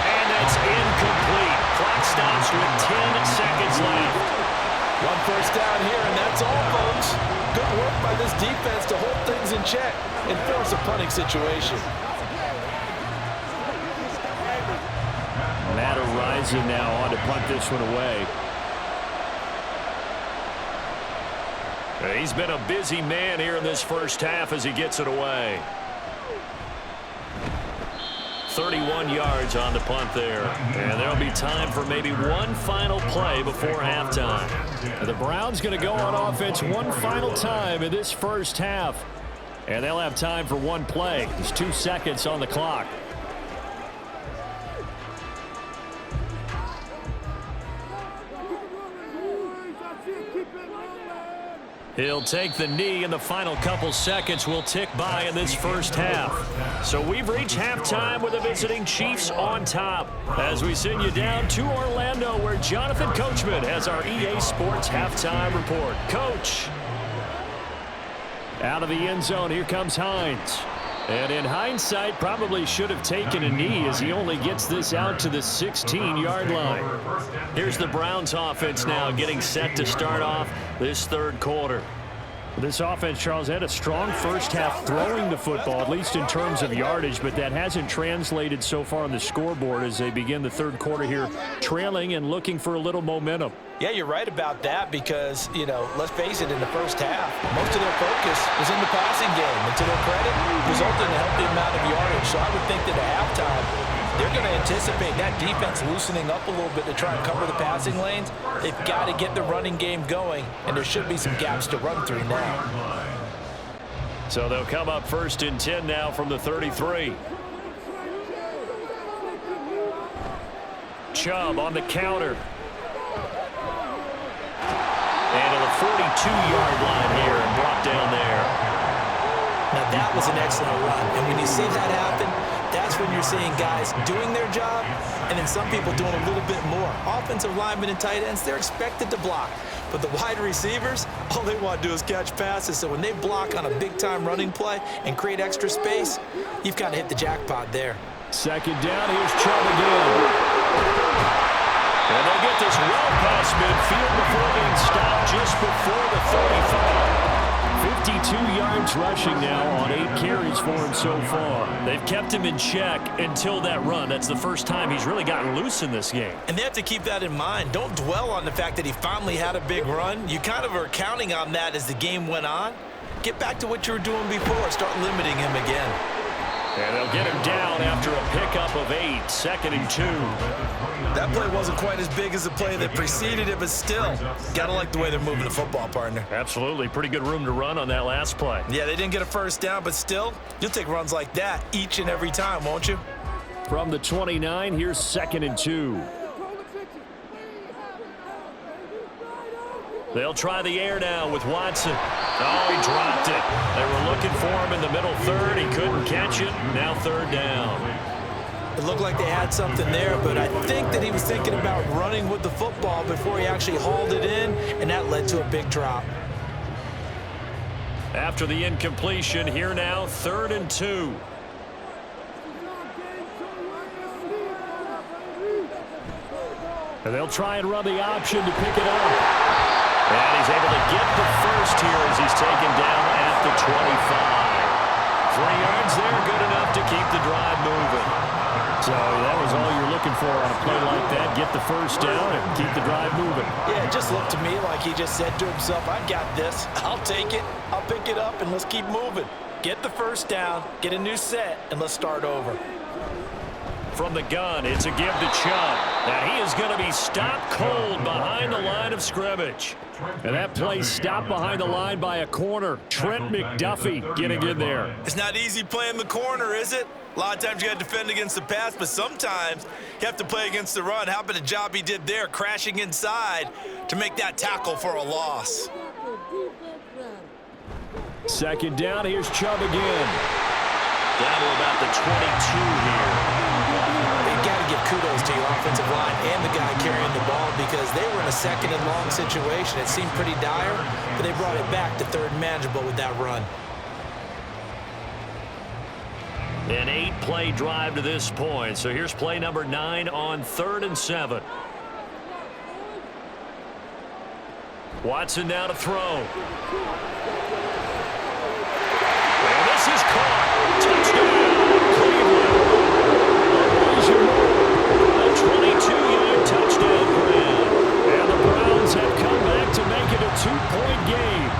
And that's incomplete. Clock stops with 10 seconds left. One first down here, and that's all, folks. Good work by this defense to hold things in check and force a punting situation. Matt rising now on to punt this one away. He's been a busy man here in this first half as he gets it away. 31 yards on the punt there. And there'll be time for maybe one final play before halftime. The Browns going to go on offense one final time in this first half. And they'll have time for one play. There's 2 seconds on the clock. He'll take the knee, and the final couple seconds will tick by in this first half. So we've reached halftime with the visiting Chiefs on top as we send you down to Orlando, where Jonathan Coachman has our EA Sports halftime report. Coach. Out of the end zone, here comes Hines. And in hindsight, probably should have taken a knee as he only gets this out to the 16-yard line. Here's the Browns offense now getting set to start off this third quarter. This offense, Charles, had a strong first half throwing the football, at least in terms of yardage, but that hasn't translated so far on the scoreboard as they begin the third quarter here, trailing and looking for a little momentum. Yeah, you're right about that because, you know, let's face it, in the first half, most of their focus was in the passing game. And to their credit, resulted in a healthy amount of yardage. So I would think that at halftime, they're going to anticipate that defense loosening up a little bit to try and cover the passing lanes. They've got to get the running game going, and there should be some gaps to run through now. So they'll come up 1st and 10 now from the 33. Chubb on the counter. And to the 42-yard line here and brought down there. Now, that was an excellent run. And when you see that happen, that's when you're seeing guys doing their job and then some people doing a little bit more. Offensive linemen and tight ends, they're expected to block. But the wide receivers, all they want to do is catch passes. So when they block on a big-time running play and create extra space, you've kind of hit the jackpot there. 2nd down, here's Chubb again. And they'll get this well past midfield before being stopped just before the 35. 52 yards rushing now on 8 carries for him so far. They've kept him in check until that run. That's the first time he's really gotten loose in this game. And they have to keep that in mind. Don't dwell on the fact that he finally had a big run. You kind of are counting on that as the game went on. Get back to what you were doing before. Start limiting him again. And they'll get him down after a pickup of 8, 2nd and 2. That play wasn't quite as big as the play that preceded it, but still, gotta like the way they're moving the football, partner. Absolutely. Pretty good room to run on that last play. Yeah, they didn't get a first down, but still, you'll take runs like that each and every time, won't you? From the 29, here's 2nd and 2. They'll try the air now with Watson. Oh, he dropped it. They were looking for him in the middle third. He couldn't catch it. Now 3rd down. It looked like they had something there, but I think that he was thinking about running with the football before he actually hauled it in, and that led to a big drop. After the incompletion, here now, 3rd and 2. And they'll try and run the option to pick it up. And he's able to get the first here as he's taken down at the 25. 3 yards there, good enough to keep the drive moving. So that was all you're looking for on a play like that. Get the first down and keep the drive moving. Yeah, it just looked to me like he just said to himself, I got this. I'll take it. I'll pick it up, and let's keep moving. Get the first down, get a new set, and let's start over. From the gun, it's a give to Chubb. And he is going to be stopped cold behind the line of scrimmage. And that play stopped behind the line by a corner. Trent McDuffie getting in there. It's not easy playing the corner, is it? A lot of times you got to defend against the pass, but sometimes you have to play against the run. How about the job he did there, crashing inside to make that tackle for a loss? 2nd down, here's Chubb again. Down to about the 22 here. You got to give kudos to your offensive line and the guy carrying the ball because they were in a 2nd and long situation. It seemed pretty dire, but they brought it back to 3rd and manageable with that run. An 8-play drive to this point. So here's play number 9 on 3rd and 7. Watson now to throw. And this is caught. Touchdown, Cleveland. A 22-yard touchdown grab. And the Browns have come back to make it a 2-point game.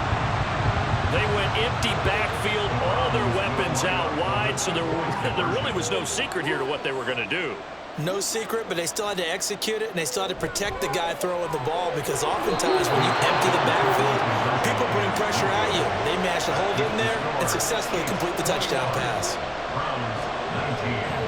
They went empty backfield, all their weapons out wide, so there really was no secret here to what they were going to do. No secret, but they still had to execute it, and they still had to protect the guy throwing the ball because oftentimes when you empty the backfield, people bring pressure at you. They managed to hold in there and successfully complete the touchdown pass. Browns 19.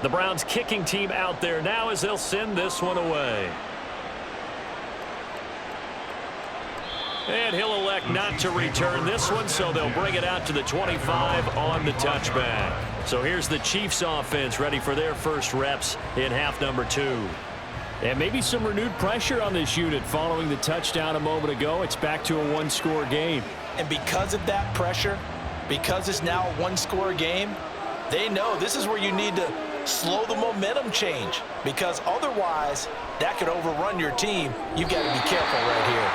The Browns kicking team out there now as they'll send this one away. And he'll elect not to return this one, so they'll bring it out to the 25 on the touchback. So here's the Chiefs offense ready for their first reps in half number 2. And maybe some renewed pressure on this unit following the touchdown a moment ago. It's back to a one-score game. And because of that pressure, because it's now a one-score game, they know this is where you need to slow the momentum change, because otherwise that could overrun your team. You've got to be careful right here.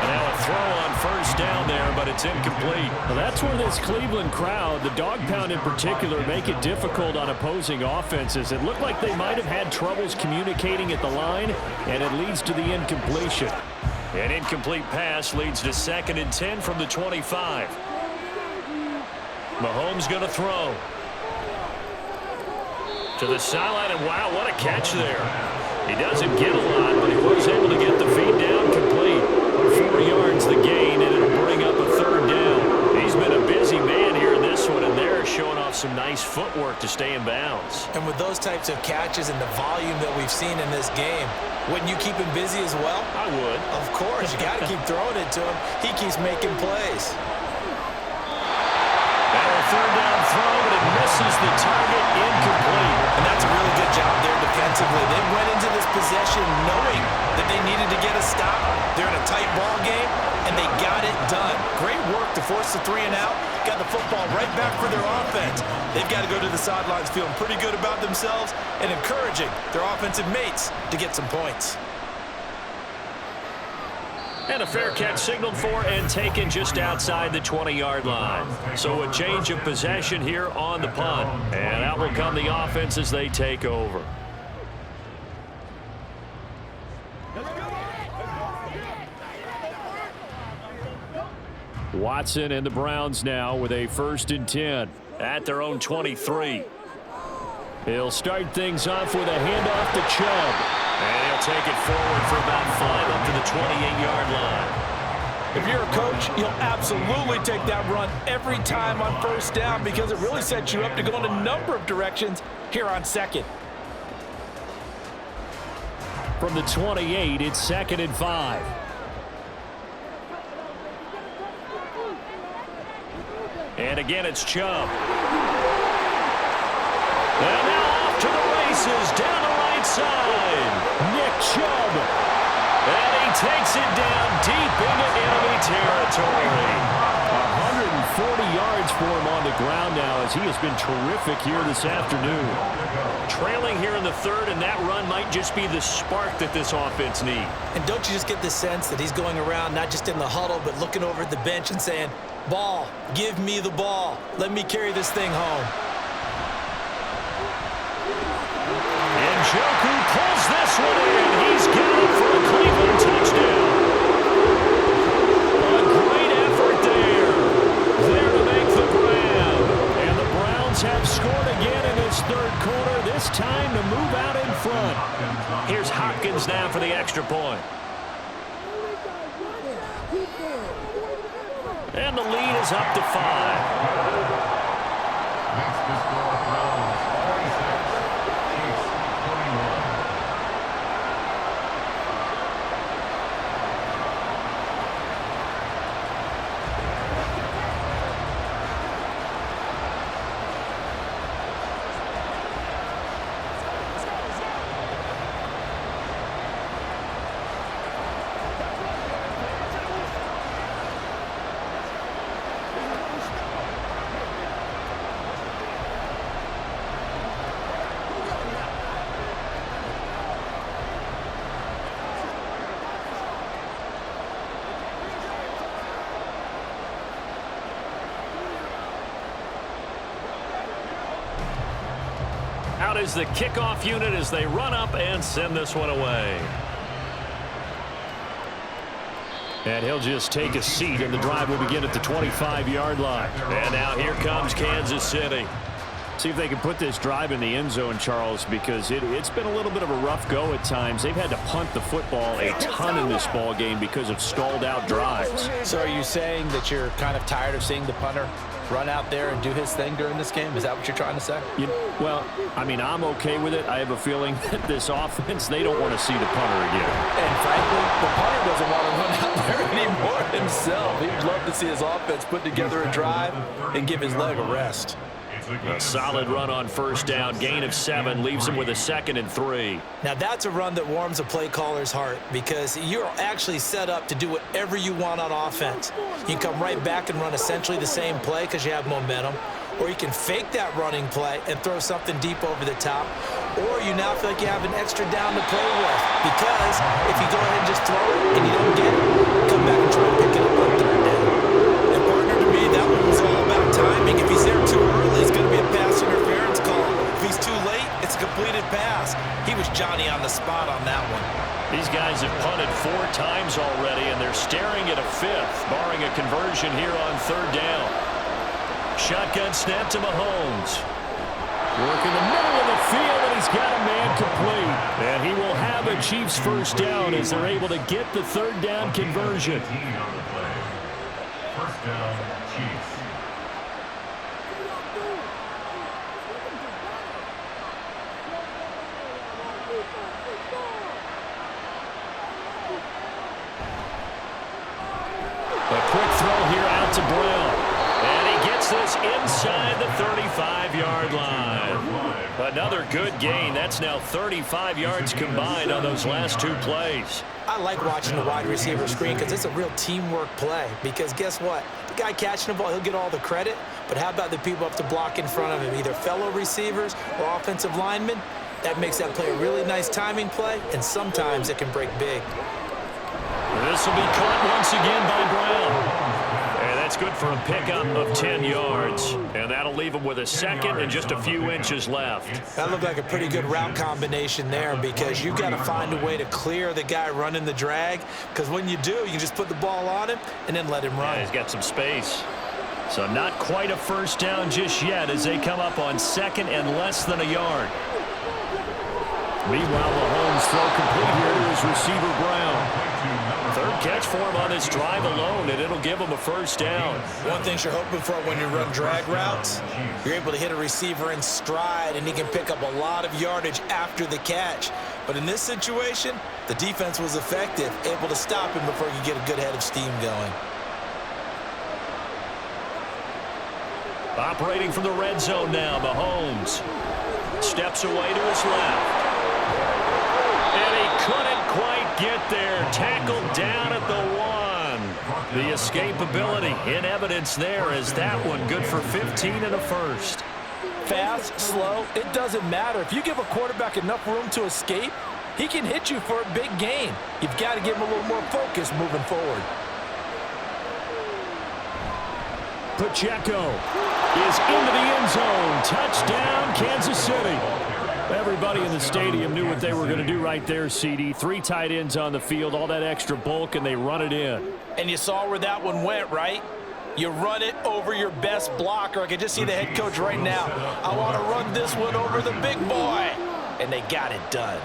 And now a throw on first down there, but it's incomplete. Well, that's where this Cleveland crowd, the dog pound in particular, make it difficult on opposing offenses. It looked like they might have had troubles communicating at the line, and it leads to the incompletion. An incomplete pass leads to 2nd and 10 from the 25. Mahomes going to throw. To the sideline, and wow, what a catch there. He doesn't get a lot, but he was able to get the feed down complete. 4 yards the gain, and it'll bring up a 3rd down. He's been a busy man here in this one, and they're showing off some nice footwork to stay in bounds. And with those types of catches and the volume that we've seen in this game, wouldn't you keep him busy as well? I would. Of course, you got to keep throwing it to him. He keeps making plays. Now a 3rd down throw, but it misses the target, incomplete. And that's a really good job there defensively. They went into this possession knowing that they needed to get a stop. They're in a tight ball game, and they got it done. Great work to force the 3 and out. Got the football right back for their offense. They've got to go to the sidelines feeling pretty good about themselves and encouraging their offensive mates to get some points. And a fair catch signaled for and taken just outside the 20-yard line. So a change of possession here on the punt. And out will come the offense as they take over. Watson and the Browns now with a 1st and 10. At their own 23. He'll start things off with a handoff to Chubb. And he'll take it forward for about 5 up to the 28-yard line. If you're a coach, you'll absolutely take that run every time on 1st down, because it really sets you up to go in a number of directions here on 2nd. From the 28, it's 2nd and 5. And again, it's Chubb. And now off to the races down the right side. Nick Chubb. And he takes it down deep into enemy territory. 140 yards for him on the ground now, as he has been terrific here this afternoon. Trailing here in the 3rd, and that run might just be the spark that this offense needs. And don't you just get the sense that he's going around not just in the huddle, but looking over at the bench and saying, ball, give me the ball. Let me carry this thing home. And Njoku pulls this one in. He's got it for a Cleveland touchdown. A great effort there. There to make the grab. And the Browns have scored again in this 3rd quarter, this time to move out in front. Here's Hopkins now for the extra point. And the lead is up to 5. Next to score Browns 46, Chiefs 21. Out is the kickoff unit as they run up and send this one away. And he'll just take a seat, and the drive will begin at the 25-yard line. And now here comes Kansas City. See if they can put this drive in the end zone, Charles, because it's been a little bit of a rough go at times. They've had to punt the football a ton in this ball game because of stalled out drives. So are you saying that you're kind of tired of seeing the punter run out there and do his thing during this game? Is that what you're trying to say? Well, I mean, I'm okay with it. I have a feeling that this offense, they don't want to see the punter again. And frankly, the punter doesn't want to run out there anymore himself. He'd love to see his offense put together a drive and give his leg a rest. A solid run on first down. Gain of 7 leaves him with a 2nd and 3. Now, that's a run that warms a play caller's heart because you're actually set up to do whatever you want on offense. You can come right back and run essentially the same play because you have momentum, or you can fake that running play and throw something deep over the top, or you now feel like you have an extra down to play with because if you go ahead and just throw it and you don't get it, come back and try to pick it up on 3rd down. And partner, to me, that one was all about timing. If he's there too early, it's going to be a pass interference call. If he's too late, it's a completed pass. He was Johnny on the spot on that one. These guys have punted 4 times already, and they're staring at a 5th, barring a conversion here on 3rd down. Shotgun snap to Mahomes. Work in the middle of the field, and he's got a man complete. And he will have a Chiefs first down as they're able to get the 3rd down conversion. First down, Chiefs. A quick throw here out to Brown. And he gets this inside the 35-yard line. Another good gain. That's now 35 yards combined on those last 2 plays. I like watching the wide receiver screen because it's a real teamwork play. Because guess what? The guy catching the ball, he'll get all the credit. But how about the people up to block in front of him, either fellow receivers or offensive linemen? That makes that play a really nice timing play, and sometimes it can break big. This will be caught once again by Brown. And that's good for a pickup of 10 yards. And that'll leave him with a 2nd and just a few inches left. That looked like a pretty good route combination there because you've got to find a way to clear the guy running the drag. Because when you do, you can just put the ball on him and then let him run. Yeah, he's got some space. So not quite a first down just yet as they come up on 2nd and less than a yard. Meanwhile, Mahomes throw complete here to his receiver Brown. 3rd catch for him on this drive alone, and it'll give him a first down. One thing you're hoping for when you run drag routes, you're able to hit a receiver in stride, and he can pick up a lot of yardage after the catch. But in this situation, the defense was effective, able to stop him before he could get a good head of steam going. Operating from the red zone now, Mahomes steps away to his left. And he couldn't quite get there. Tackled down at the 1. The escapability in evidence there as that one good for 15 and a first. Fast, slow, it doesn't matter. If you give a quarterback enough room to escape, he can hit you for a big gain. You've got to give him a little more focus moving forward. Pacheco is into the end zone. Touchdown, Kansas City. Everybody in the stadium knew what they were going to do right there, CD. 3 tight ends on the field, all that extra bulk, and they run it in. And you saw where that one went, right? You run it over your best blocker. I can just see the head coach right now. I want to run this one over the big boy. And they got it done.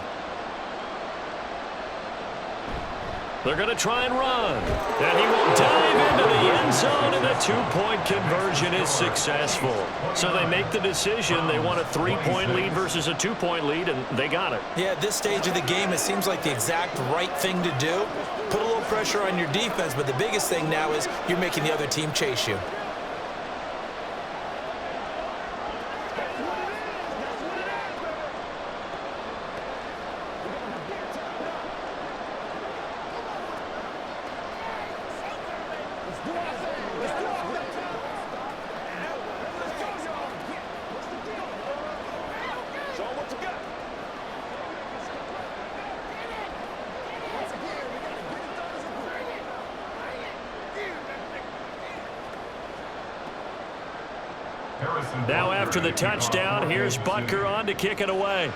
They're going to try and run. And he will dive into the end zone, and the 2-point conversion is successful. So they make the decision. They want a 3-point lead versus a 2-point lead, and they got it. Yeah, at this stage of the game, it seems like the exact right thing to do. Put a little pressure on your defense, but the biggest thing now is you're making the other team chase you. Now after the touchdown, here's Butker on to kick it away.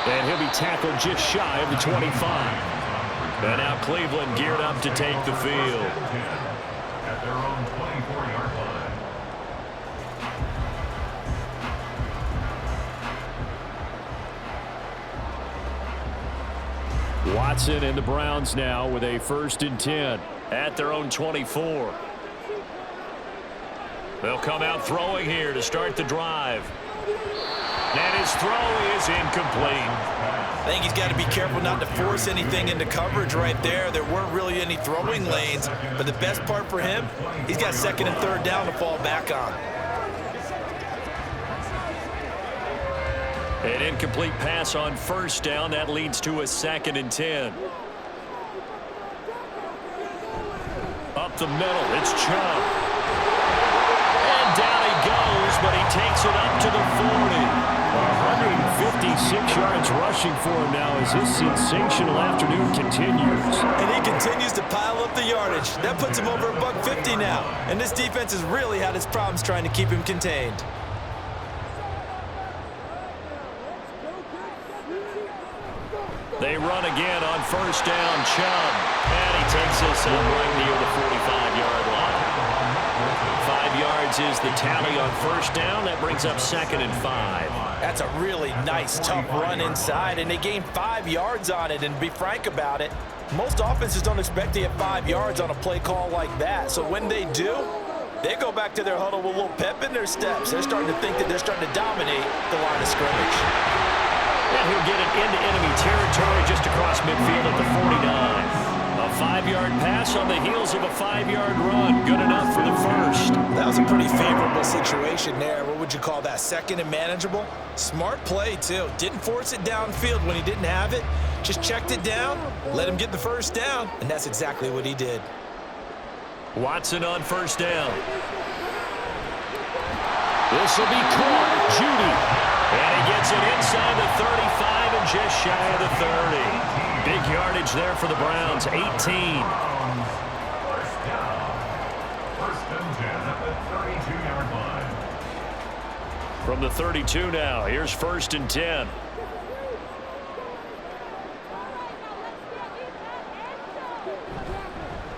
And he'll be tackled just shy of the 25. And now Cleveland geared up to take the field. At their own 24-yard line. Watson and the Browns now with a 1st and 10. At their own 24. They'll come out throwing here to start the drive. And his throw is incomplete. I think he's got to be careful not to force anything into coverage right there. There weren't really any throwing lanes, but the best part for him, he's got 2nd and 3rd down to fall back on. An incomplete pass on 1st down. That leads to a 2nd and 10. Up the middle, it's Chubb. And down he goes, but he takes it up to the 40. 156 yards rushing for him now as this sensational afternoon continues. And he continues to pile up the yardage. That puts him over $150 now. And this defense has really had its problems trying to keep him contained. They run again on 1st down, Chubb. And he takes this up right near the 45-yard line. 5 yards is the tally on 1st down. That brings up 2nd and 5. That's a really nice, tough run inside, and they gained 5 yards on it. And to be frank about it, most offenses don't expect to get 5 yards on a play call like that. So when they do, they go back to their huddle with a little pep in their steps. They're starting to think that they're starting to dominate the line of scrimmage. And he'll get it into enemy territory just across midfield at the 49. A 5-yard pass on the heels of a 5-yard run. Good enough for the 1st. That was a pretty favorable situation there. What would you call that? 2nd and manageable? Smart play, too. Didn't force it downfield when he didn't have it. Just checked it down, let him get the 1st down, and that's exactly what he did. Watson on 1st down. This will be caught. Judy. And he gets it inside the 35 and just shy of the 30. Big yardage there for the Browns, 18. 1st down. 1st and 10 at the 32-yard line. From the 32 now, here's 1st and 10.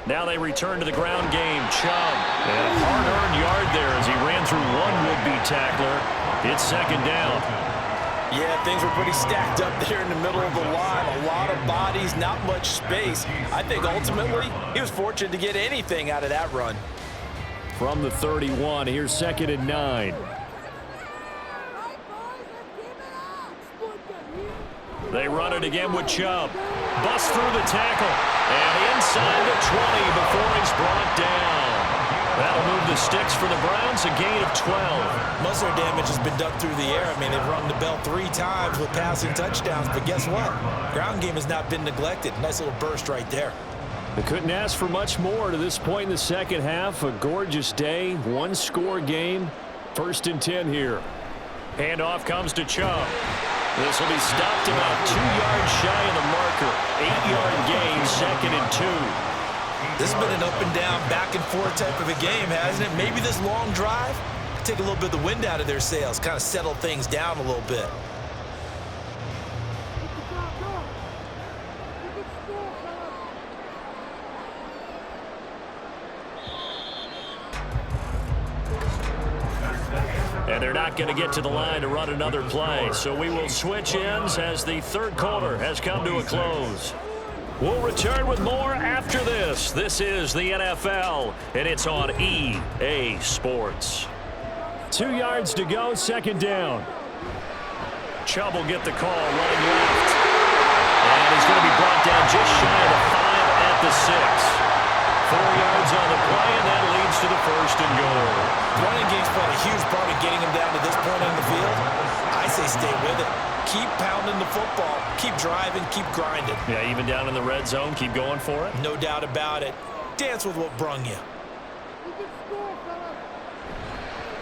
Now they return to the ground game. Chubb. And a hard-earned yard there as he ran through one would-be tackler. It's 2nd down. Yeah, things were pretty stacked up there in the middle of the line. A lot of bodies, not much space. I think ultimately he was fortunate to get anything out of that run. From the 31, here's 2nd and 9. They run it again with Chubb. Busts through the tackle. And inside the 20 before he's brought down. That'll move the sticks for the Browns, a gain of 12. Most of their damage has been done through the air. I mean, they've rung the bell 3 times with passing touchdowns, but guess what? Ground game has not been neglected. Nice little burst right there. They couldn't ask for much more to this point in the 2nd half. A gorgeous day, 1-score game. 1st and 10 here. Handoff comes to Chubb. This will be stopped about 2 yards shy of the marker. 8-yard gain, 2nd and 2. This has been an up-and-down, back-and-forth type of a game, hasn't it? Maybe this long drive could take a little bit of the wind out of their sails, kind of settle things down a little bit. And they're not going to get to the line to run another play. So we will switch ends as the 3rd quarter has come to a close. We'll return with more after this. This is the NFL, and it's on EA Sports. 2 yards to go, 2nd down. Chubb will get the call, running left. And he's going to be brought down just shy of the 5 at the 6. 4 yards on the play, and that leads to the 1st and goal. Running game's played a huge part in getting him down to this point on the field. I say stay with it. Keep pounding the football. Keep driving. Keep grinding. Yeah, even down in the red zone, keep going for it. No doubt about it. Dance with what brung you.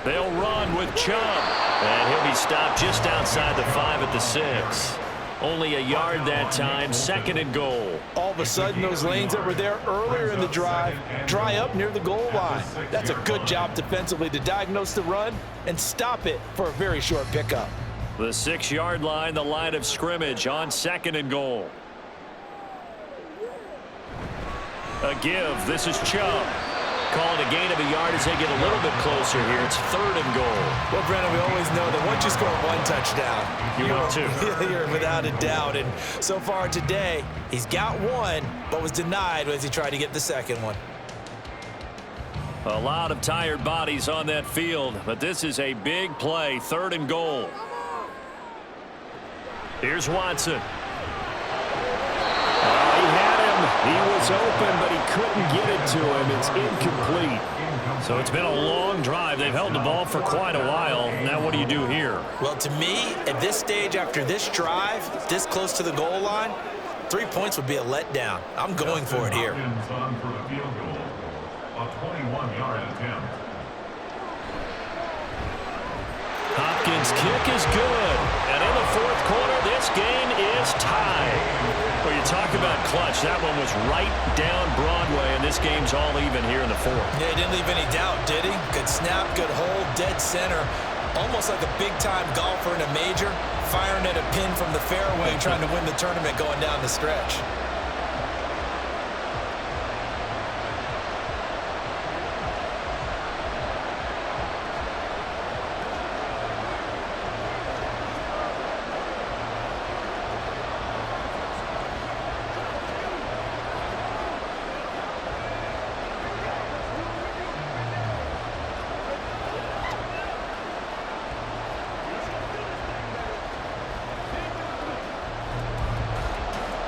They'll run with Chubb. And he'll be stopped just outside the 5 at the 6. Only a yard that time, 2nd and goal. All of a sudden, those lanes that were there earlier in the drive dry up near the goal line. That's a good job defensively to diagnose the run and stop it for a very short pickup. The 6-yard line, the line of scrimmage on 2nd and goal. A give. This is Chubb. call it a gain of a yard as they get a little bit closer here. It's 3rd and goal. Well, Brennan, we always know that once you score one touchdown, You want two. you're without a doubt. And so far today, he's got one, but was denied as he tried to get the second one. A lot of tired bodies on that field, but this is a big play. 3rd and goal. Here's Watson. He had him. He was open, but he couldn't get it to him. It's incomplete. So it's been a long drive. They've held the ball for quite a while. Now what do you do here? Well, to me, at this stage, after this drive, this close to the goal line, 3 points would be a letdown. I'm going for it here. Hopkins on for the field goal. A 21-yard attempt. Hopkins' kick is good. And in the 4th quarter, this game is tied. Well, you talk about clutch. That one was right down Broadway, and this game's all even here in the 4th. Yeah, he didn't leave any doubt, did he? Good snap, good hold, dead center. Almost like a big-time golfer in a major, firing at a pin from the fairway, trying to win the tournament going down the stretch.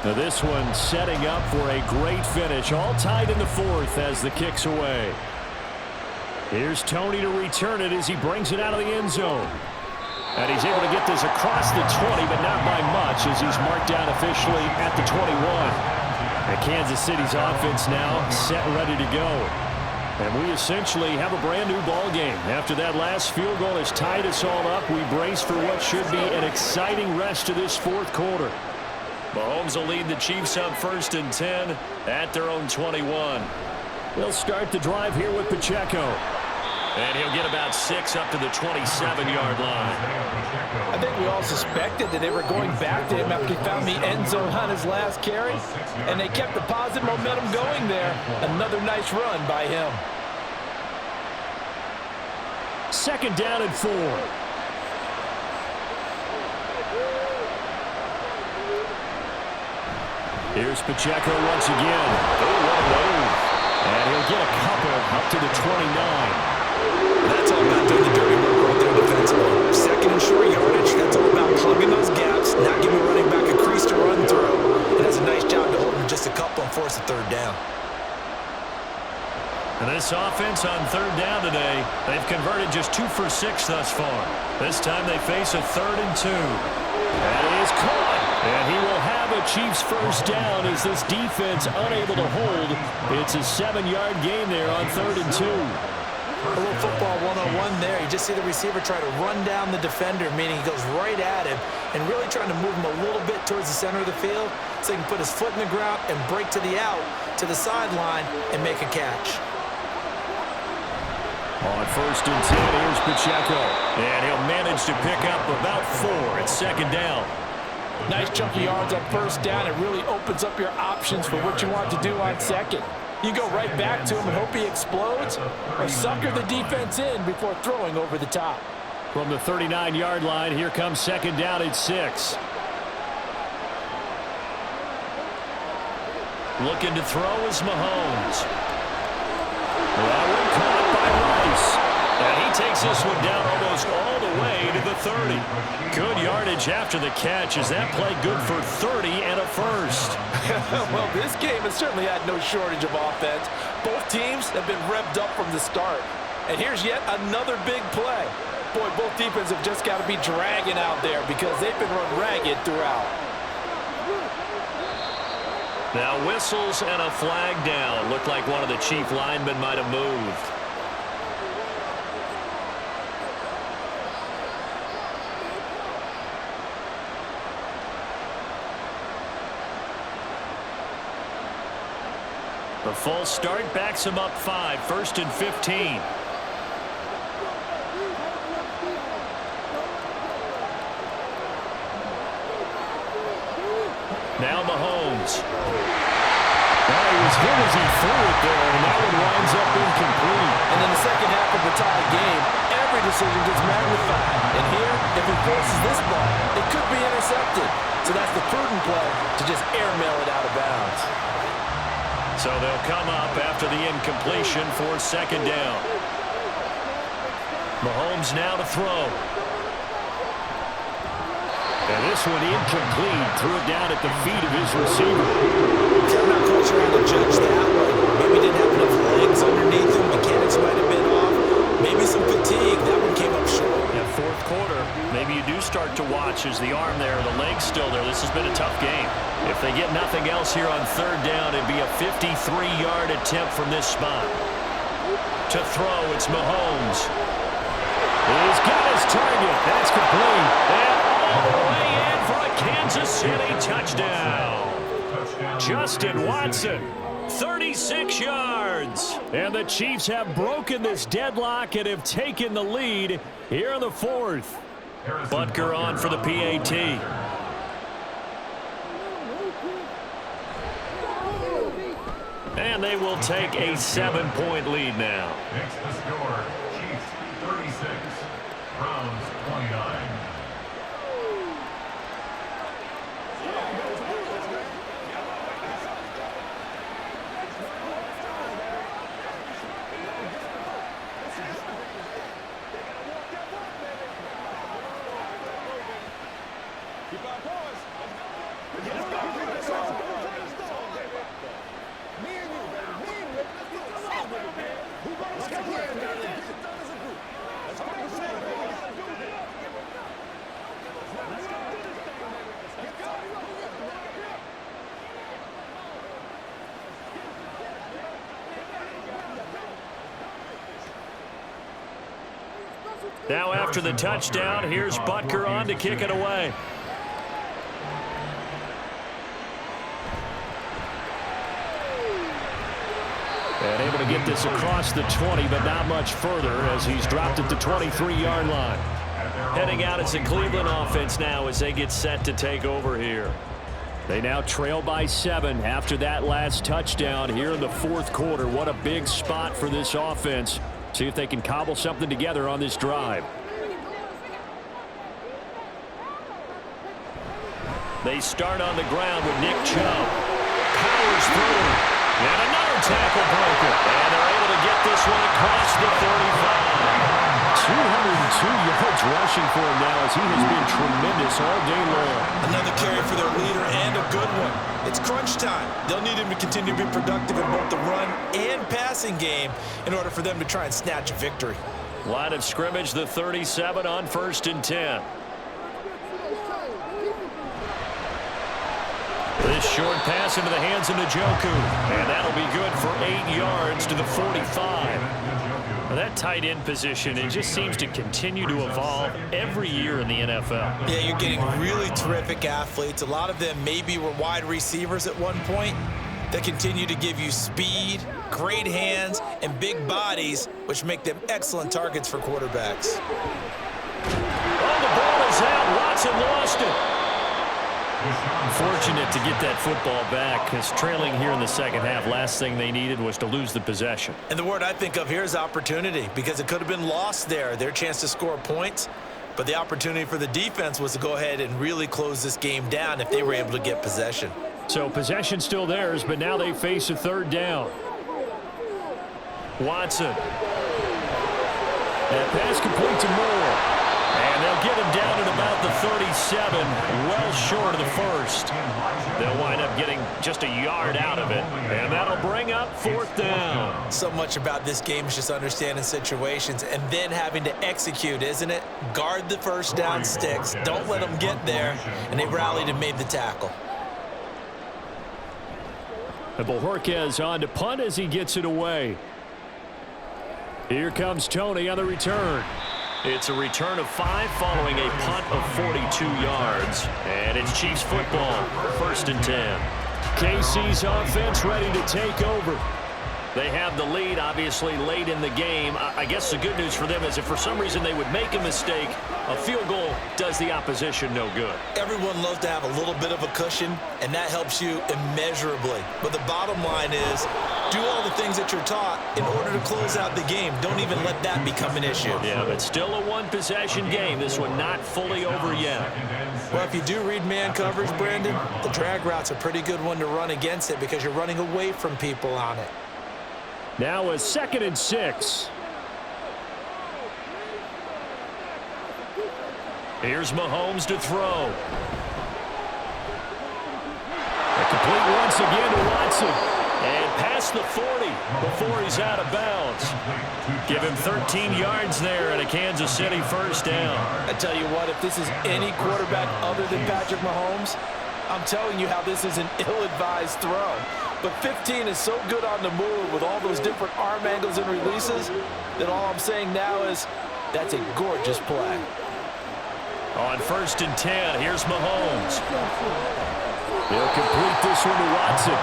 Now this one setting up for a great finish. All tied in the 4th as the kick's away. Here's Tony to return it as he brings it out of the end zone. And he's able to get this across the 20, but not by much as he's marked down officially at the 21. And Kansas City's offense now set ready to go. And we essentially have a brand new ball game. After that last field goal has tied us all up, we brace for what should be an exciting rest of this 4th quarter. Mahomes will lead the Chiefs up 1st and 10 at their own 21. They'll start the drive here with Pacheco. And he'll get about 6 up to the 27-yard line. I think we all suspected that they were going back to him after he found the end zone on his last carry, and they kept the positive momentum going there. Another nice run by him. 2nd down and 4. Here's Pacheco once again. And he'll get a couple up to the 29. That's all about doing the dirty work right there defensively. 2nd and short yardage, that's all about plugging those gaps, not giving running back a crease to run through. It does a nice job to hold him just a couple and force a 3rd down. And this offense on 3rd down today, they've converted just 2 for 6 thus far. This time they face a 3rd and 2. That is caught. And he will have a Chiefs 1st down as this defense unable to hold. It's a 7-yard gain there on 3rd and 2. A little football 101 there. You just see the receiver try to run down the defender, meaning he goes right at him and really trying to move him a little bit towards the center of the field so he can put his foot in the ground and break to the out, to the sideline, and make a catch. On 1st and 10, here's Pacheco. And he'll manage to pick up about 4. It's 2nd down. Nice chunk of yards on 1st down. It really opens up your options for what you want to do on 2nd. You go right back to him and hope he explodes, or sucker the defense in before throwing over the top. From the 39-yard line, here comes 2nd down and 6. Looking to throw is Mahomes. That one caught by Rice. And he takes this one down almost all the way to the 30. Good yardage after the catch as that play good for 30 and a 1st. Well, this game has certainly had no shortage of offense. Both teams have been revved up from the start. And here's yet another big play. Boy, both defenses have just got to be dragging out there because they've been run ragged throughout. Now whistles and a flag down. Looked like one of the Chief linemen might have moved. The false start backs him up 5. 1st and 15. Now Mahomes. Well, he was good as he threw it there, and that one winds up incomplete. And in the second half of a tied game, every decision gets magnified. And here, if he forces this ball, it could be intercepted. So that's the prudent play to just airmail it out of bounds. So they'll come up after the incompletion for second down. Mahomes now to throw. And this one incomplete. Threw it down at the feet of his receiver. I'm not quite sure how to judge that one. Maybe didn't have enough legs underneath him. Mechanics might have been off. Maybe some fatigue. That one came up short. Yeah, fourth quarter, maybe you do start to watch as the arm there, the leg's still there. This has been a tough game. If they get nothing else here on third down, it'd be a 53-yard attempt from this spot. To throw, it's Mahomes. He's got his target. That's complete. And all the way in for a Kansas City touchdown. Justin Watson, 36 yards. And the Chiefs have broken this deadlock and have taken the lead here in the fourth. Butker on for the PAT. And they will take a 7-point lead now. Makes the score Chiefs 36, Browns 29. Now after the touchdown, here's Butker on to kick it away. And able to get this across the 20, but not much further as he's dropped at the 23-yard line. Heading out as the Cleveland offense now as they get set to take over here. They now trail by 7 after that last touchdown here in the fourth quarter. What a big spot for this offense. See if they can cobble something together on this drive. They start on the ground with Nick Chubb. Powers through. And another tackle broken. And they're able to get this one across the 35. 202 yards rushing for him now as he has been tremendous all day long. Another carry for their leader and a good one. It's crunch time. They'll need him to continue to be productive in both the run and passing game in order for them to try and snatch a victory. Line of scrimmage, the 37 on 1st and 10. This short pass into the hands of Njoku. And that'll be good for 8 yards to the 45. Well, that tight end position, it just seems to continue to evolve every year in the NFL. Yeah, you're getting really terrific athletes. A lot of them maybe were wide receivers at one point. They continue to give you speed, great hands, and big bodies, which make them excellent targets for quarterbacks. Oh, the ball is out. Watson lost it. Fortunate to get that football back because trailing here in the second half, last thing they needed was to lose the possession. And the word I think of here is opportunity because it could have been lost there, their chance to score points. But the opportunity for the defense was to go ahead and really close this game down if they were able to get possession. So possession still theirs, but now they face a third down. Watson. That pass complete to Moore. And they'll get him down at about the 37, well short of the first. They'll wind up getting just a yard out of it, and that'll bring up 4th down. So much about this game is just understanding situations and then having to execute, isn't it? Guard the first down sticks. Don't let them get there, and they rallied and made the tackle. And Bojorquez on to punt as he gets it away. Here comes Tony on the return. It's a return of 5 following a punt of 42 yards. And it's Chiefs football, 1st and 10. KC's offense ready to take over. They have the lead, obviously, late in the game. I guess the good news for them is if for some reason they would make a mistake, a field goal does the opposition no good. Everyone loves to have a little bit of a cushion, and that helps you immeasurably. But the bottom line is, do all the things that you're taught in order to close out the game. Don't even let that become an issue. Yeah, but still a one-possession game. This one not fully over yet. Well, if you do read man coverage, Brandon, the drag route's a pretty good one to run against it because you're running away from people on it. Now a 2nd and 6. Here's Mahomes to throw. Complete once again to Watson. And past the 40 before he's out of bounds. Give him 13 yards there and a Kansas City first down. I tell you what, if this is any quarterback other than Patrick Mahomes, I'm telling you how this is an ill-advised throw. But 15 is so good on the move with all those different arm angles and releases that all I'm saying now is that's a gorgeous play. On 1st and 10, here's Mahomes. They'll complete this one to Watson.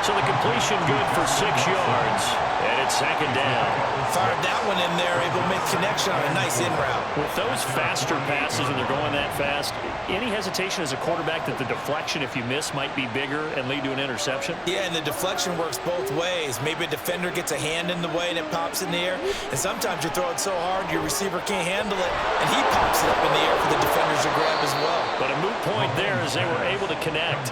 So the completion good for 6 yards. And it's 2nd down. Fired that one in there, able to make connection on a nice in route. With those faster passes and they're going that fast, any hesitation as a quarterback that the deflection, if you miss, might be bigger and lead to an interception? Yeah, and the deflection works both ways. Maybe a defender gets a hand in the way and it pops in the air. And sometimes you throw it so hard your receiver can't handle it, and he pops it up in the air for the defenders to grab as well. But a moot point there as they were able to connect.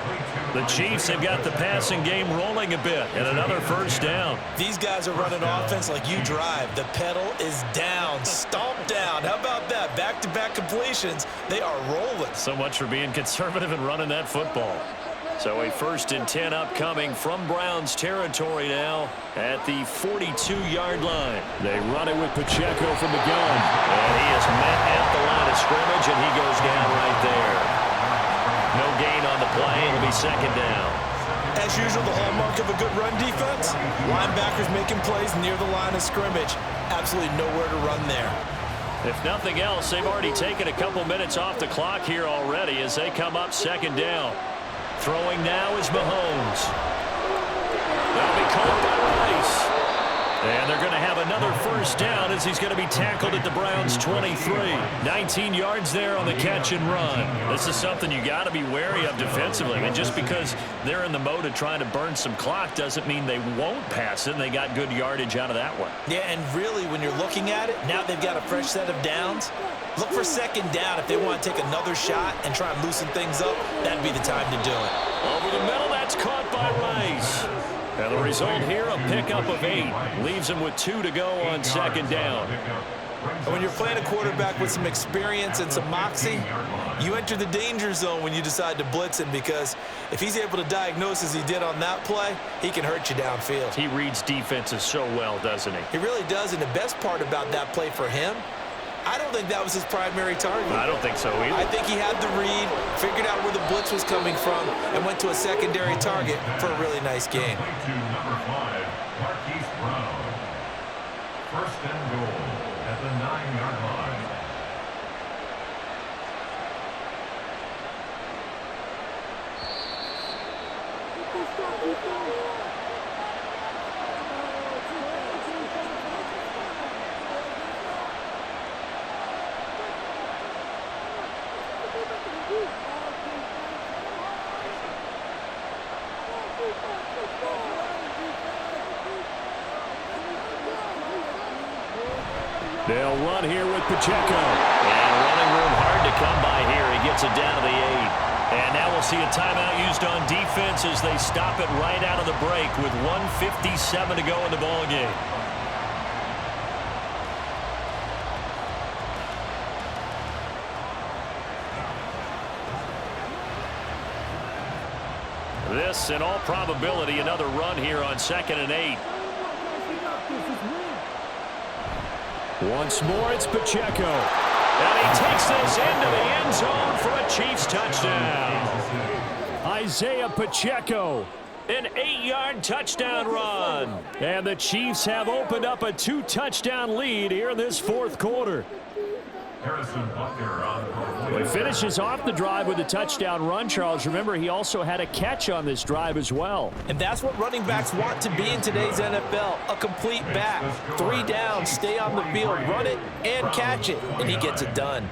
The Chiefs have got the passing game rolling a bit, and another first down. These guys are running offense like you drive. The pedal is down, stomp down. How about that? Back-to-back completions. They are rolling. So much for being conservative and running that football. So a 1st and 10 upcoming from Browns territory now at the 42-yard line. They run it with Pacheco from the gun. And he is met at the line of scrimmage, and he goes down right there. No gain on the play. It'll be 2nd down. As usual, the hallmark of a good run defense, linebackers making plays near the line of scrimmage. Absolutely nowhere to run there. If nothing else, they've already taken a couple minutes off the clock here already as they come up 2nd down. Throwing now is Mahomes. That'll be caught by Rice. And they're going to have another first down as he's going to be tackled at the Browns' 23. 19 yards there on the catch and run. This is something you got to be wary of defensively. And just because they're in the mode of trying to burn some clock doesn't mean they won't pass it, and they got good yardage out of that one. Yeah, and really, when you're looking at it, now they've got a fresh set of downs. Look for 2nd down if they want to take another shot and try and loosen things up. That'd be the time to do it. Over the middle, that's caught by Rice. And the result here, a pickup of 8. Leaves him with 2 to go on 2nd down. And when you're playing a quarterback with some experience and some moxie, you enter the danger zone when you decide to blitz him, because if he's able to diagnose as he did on that play, he can hurt you downfield. He reads defenses so well, doesn't he? He really does, and the best part about that play for him, I don't think that was his primary target. I don't think so either. I think he had the read, figured out where the blitz was coming from, and went to a secondary target for a really nice game. Number 5, Marquise Brown. 1st and goal at the 9-yard line. They'll run here with Pacheco. And running room hard to come by here. He gets it down to the 8. And now we'll see a timeout used on defense as they stop it right out of the break with 1:57 to go in the ball game. This, in all probability, another run here on 2nd and 8. Once more, it's Pacheco. And he takes this into the end zone for a Chiefs touchdown. Isaiah Pacheco. An 8-yard touchdown run. And the Chiefs have opened up a 2-touchdown lead here in this 4th quarter. Harrison Butker on Well, he finishes off the drive with a touchdown run, Charles. Remember, he also had a catch on this drive as well. And that's what running backs want to be in today's NFL, a complete back. 3 downs, stay on the field, run it, and catch it, and he gets it done.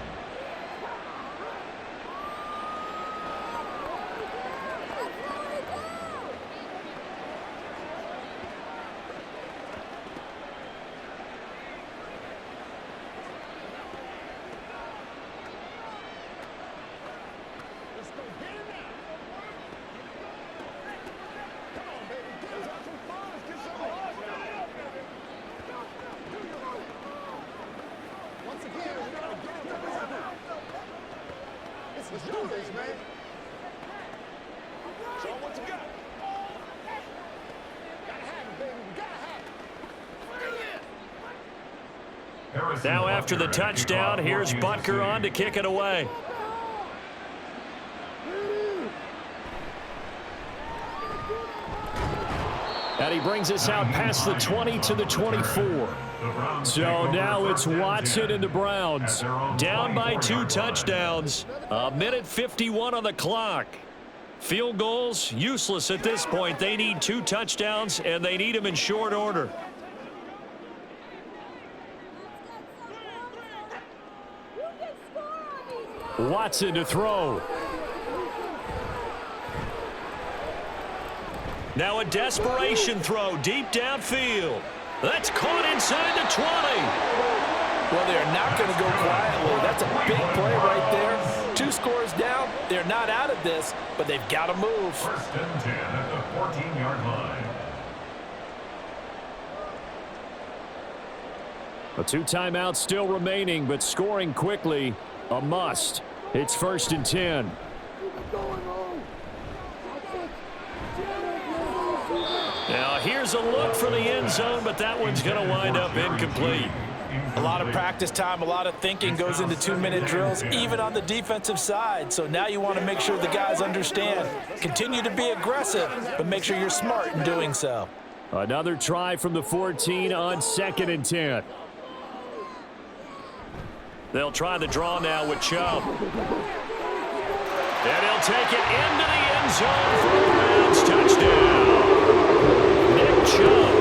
Let's do this, man. Show what you got. Gotta have it, baby. We gotta have it. Now after the touchdown, here's Butker on to kick it away. And he brings us out past the 20 to the 24. So now it's Watson and the Browns. Down by 2 touchdowns. 1:51 on the clock. Field goals, useless at this point. They need 2 touchdowns, and they need them in short order. Watson to throw. Now a desperation throw deep downfield. That's caught inside the 20. Well, they're not going to go quietly. That's a big play right there. 2 scores down. They're not out of this, but they've got to move. 1st and 10 at the 14-yard line. A 2 timeouts still remaining, but scoring quickly, a must. It's 1st and 10. Now here's a look for the end zone, but that one's going to wind up incomplete. A lot of practice time, a lot of thinking goes into 2-minute drills, even on the defensive side. So now you want to make sure the guys understand. Continue to be aggressive, but make sure you're smart in doing so. Another try from the 14 on 2nd and 10. They'll try the draw now with Chubb. And he'll take it into the end zone for a Browns touchdown. Nick Chubb,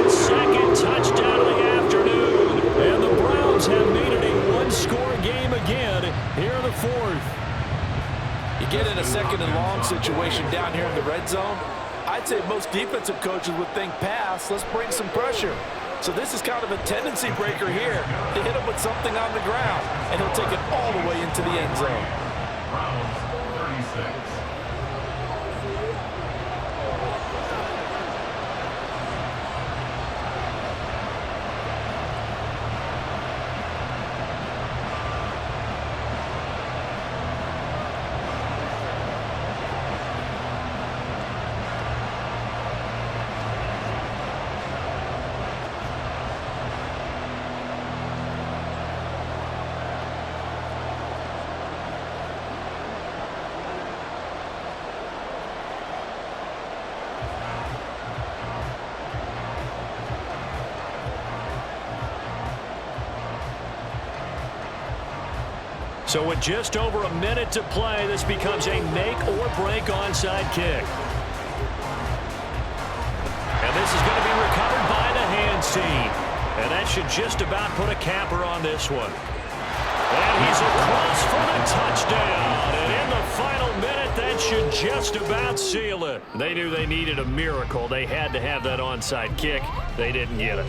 his 2nd touchdown of the afternoon. And the Browns have made it a 1-score game again here in the 4th. You get in a 2nd and long situation down here in the red zone, I'd say most defensive coaches would think pass, let's bring some pressure. So this is kind of a tendency breaker here to hit him with something on the ground, and he'll take it all the way into the end zone. Browns 36. So with just over a minute to play, this becomes a make-or-break onside kick. And this is going to be recovered by the hands team. And that should just about put a capper on this one. And he's across for the touchdown. And in the final minute, that should just about seal it. They knew they needed a miracle. They had to have that onside kick. They didn't get it.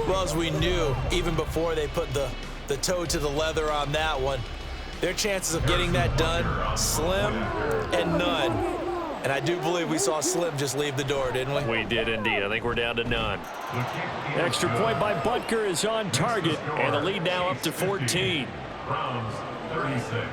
Well, as we knew, even before they put the toe to the leather on that one, their chances of getting that done, slim and none. And I do believe we saw Slim just leave the door, didn't we? We did indeed. I think we're down to none. Extra point by Butker is on target, and the lead now up to 14. Browns 36.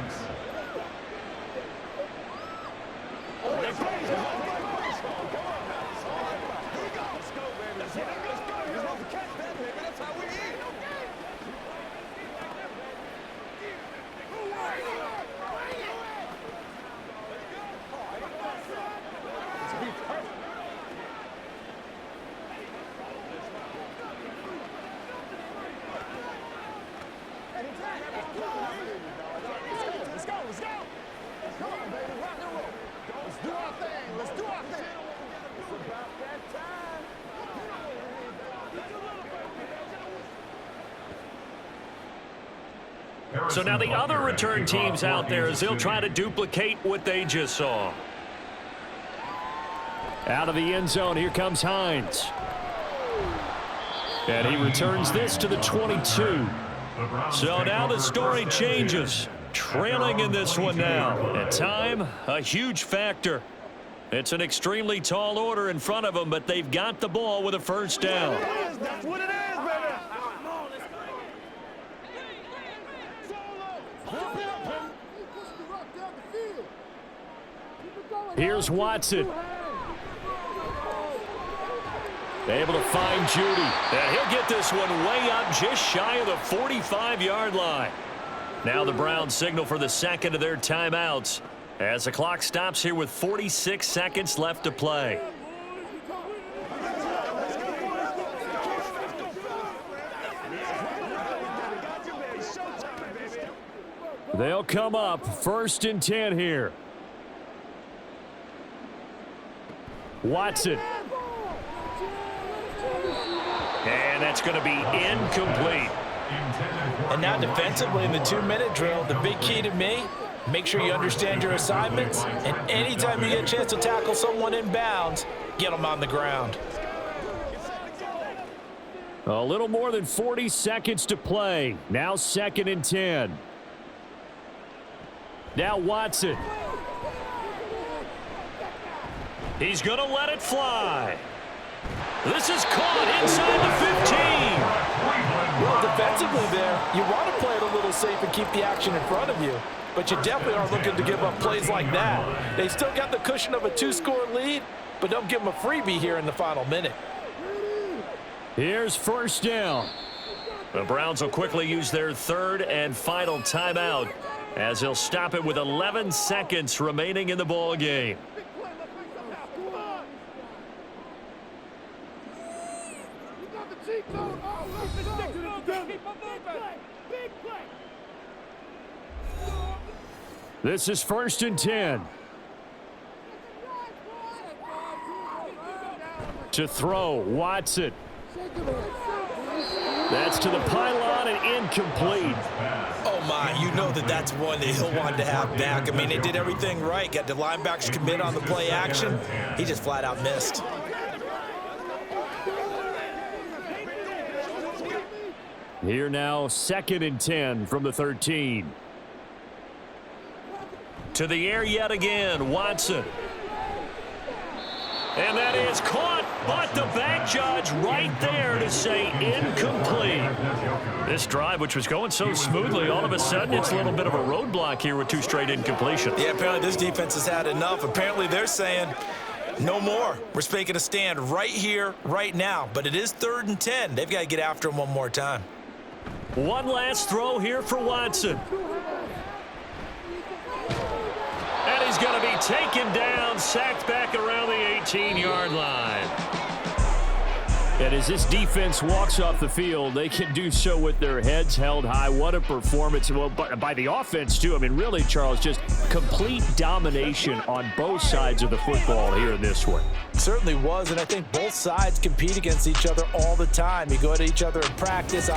Let's go. Come on, baby. Rock and roll. Let's do our thing. It's about that time. So now the other return teams out there as they'll try to duplicate what they just saw. Out of the end zone, here comes Hines. And he returns this to the 22. So now the story changes. Trailing in this one now. At time, a huge factor. It's an extremely tall order in front of them, but they've got the ball with a first down. That's what it is, baby. Here's Watson. Able to find Judy. And he'll get this one way up just shy of the 45-yard line. Now the Browns signal for the second of their timeouts as the clock stops here with 46 seconds left to play. They'll come up 1st and 10 here. Watson. And that's going to be incomplete. And now defensively in the 2-minute drill, the big key to me, make sure you understand your assignments, and anytime you get a chance to tackle someone in bounds, get them on the ground. A little more than 40 seconds to play. Now 2nd and 10. Now Watson. He's going to let it fly. This is caught inside the 15. Well, defensively there, you want to play it a little safe and keep the action in front of you, but you definitely aren't looking to give up plays like that. They still got the cushion of a 2-score lead, but don't give them a freebie here in the final minute. Here's first down. The Browns will quickly use their third and final timeout as they'll stop it with 11 seconds remaining in the ball game. This is 1st and 10. To throw, Watson. That's to the pylon and incomplete. Oh, my, you know that's one that he'll want to have back. I mean, they did everything right. Got the linebackers commit on the play action. He just flat out missed. Here now, 2nd and 10 from the 13. To the air yet again, Watson. And that is caught, but the back judge right there to say incomplete. This drive, which was going so smoothly, all of a sudden it's a little bit of a roadblock here with 2 straight incompletions. Yeah, apparently this defense has had enough. Apparently they're saying no more. We're making a stand right here, right now. But it is 3rd and 10. They've got to get after him one more time. One last throw here for Watson. And he's going to be taken down, sacked back around the 18-yard line. And as this defense walks off the field, they can do so with their heads held high. What a performance. Well, by the offense, too. I mean, really, Charles, just complete domination on both sides of the football here in this one. Certainly was, and I think both sides compete against each other all the time. You go at each other in practice.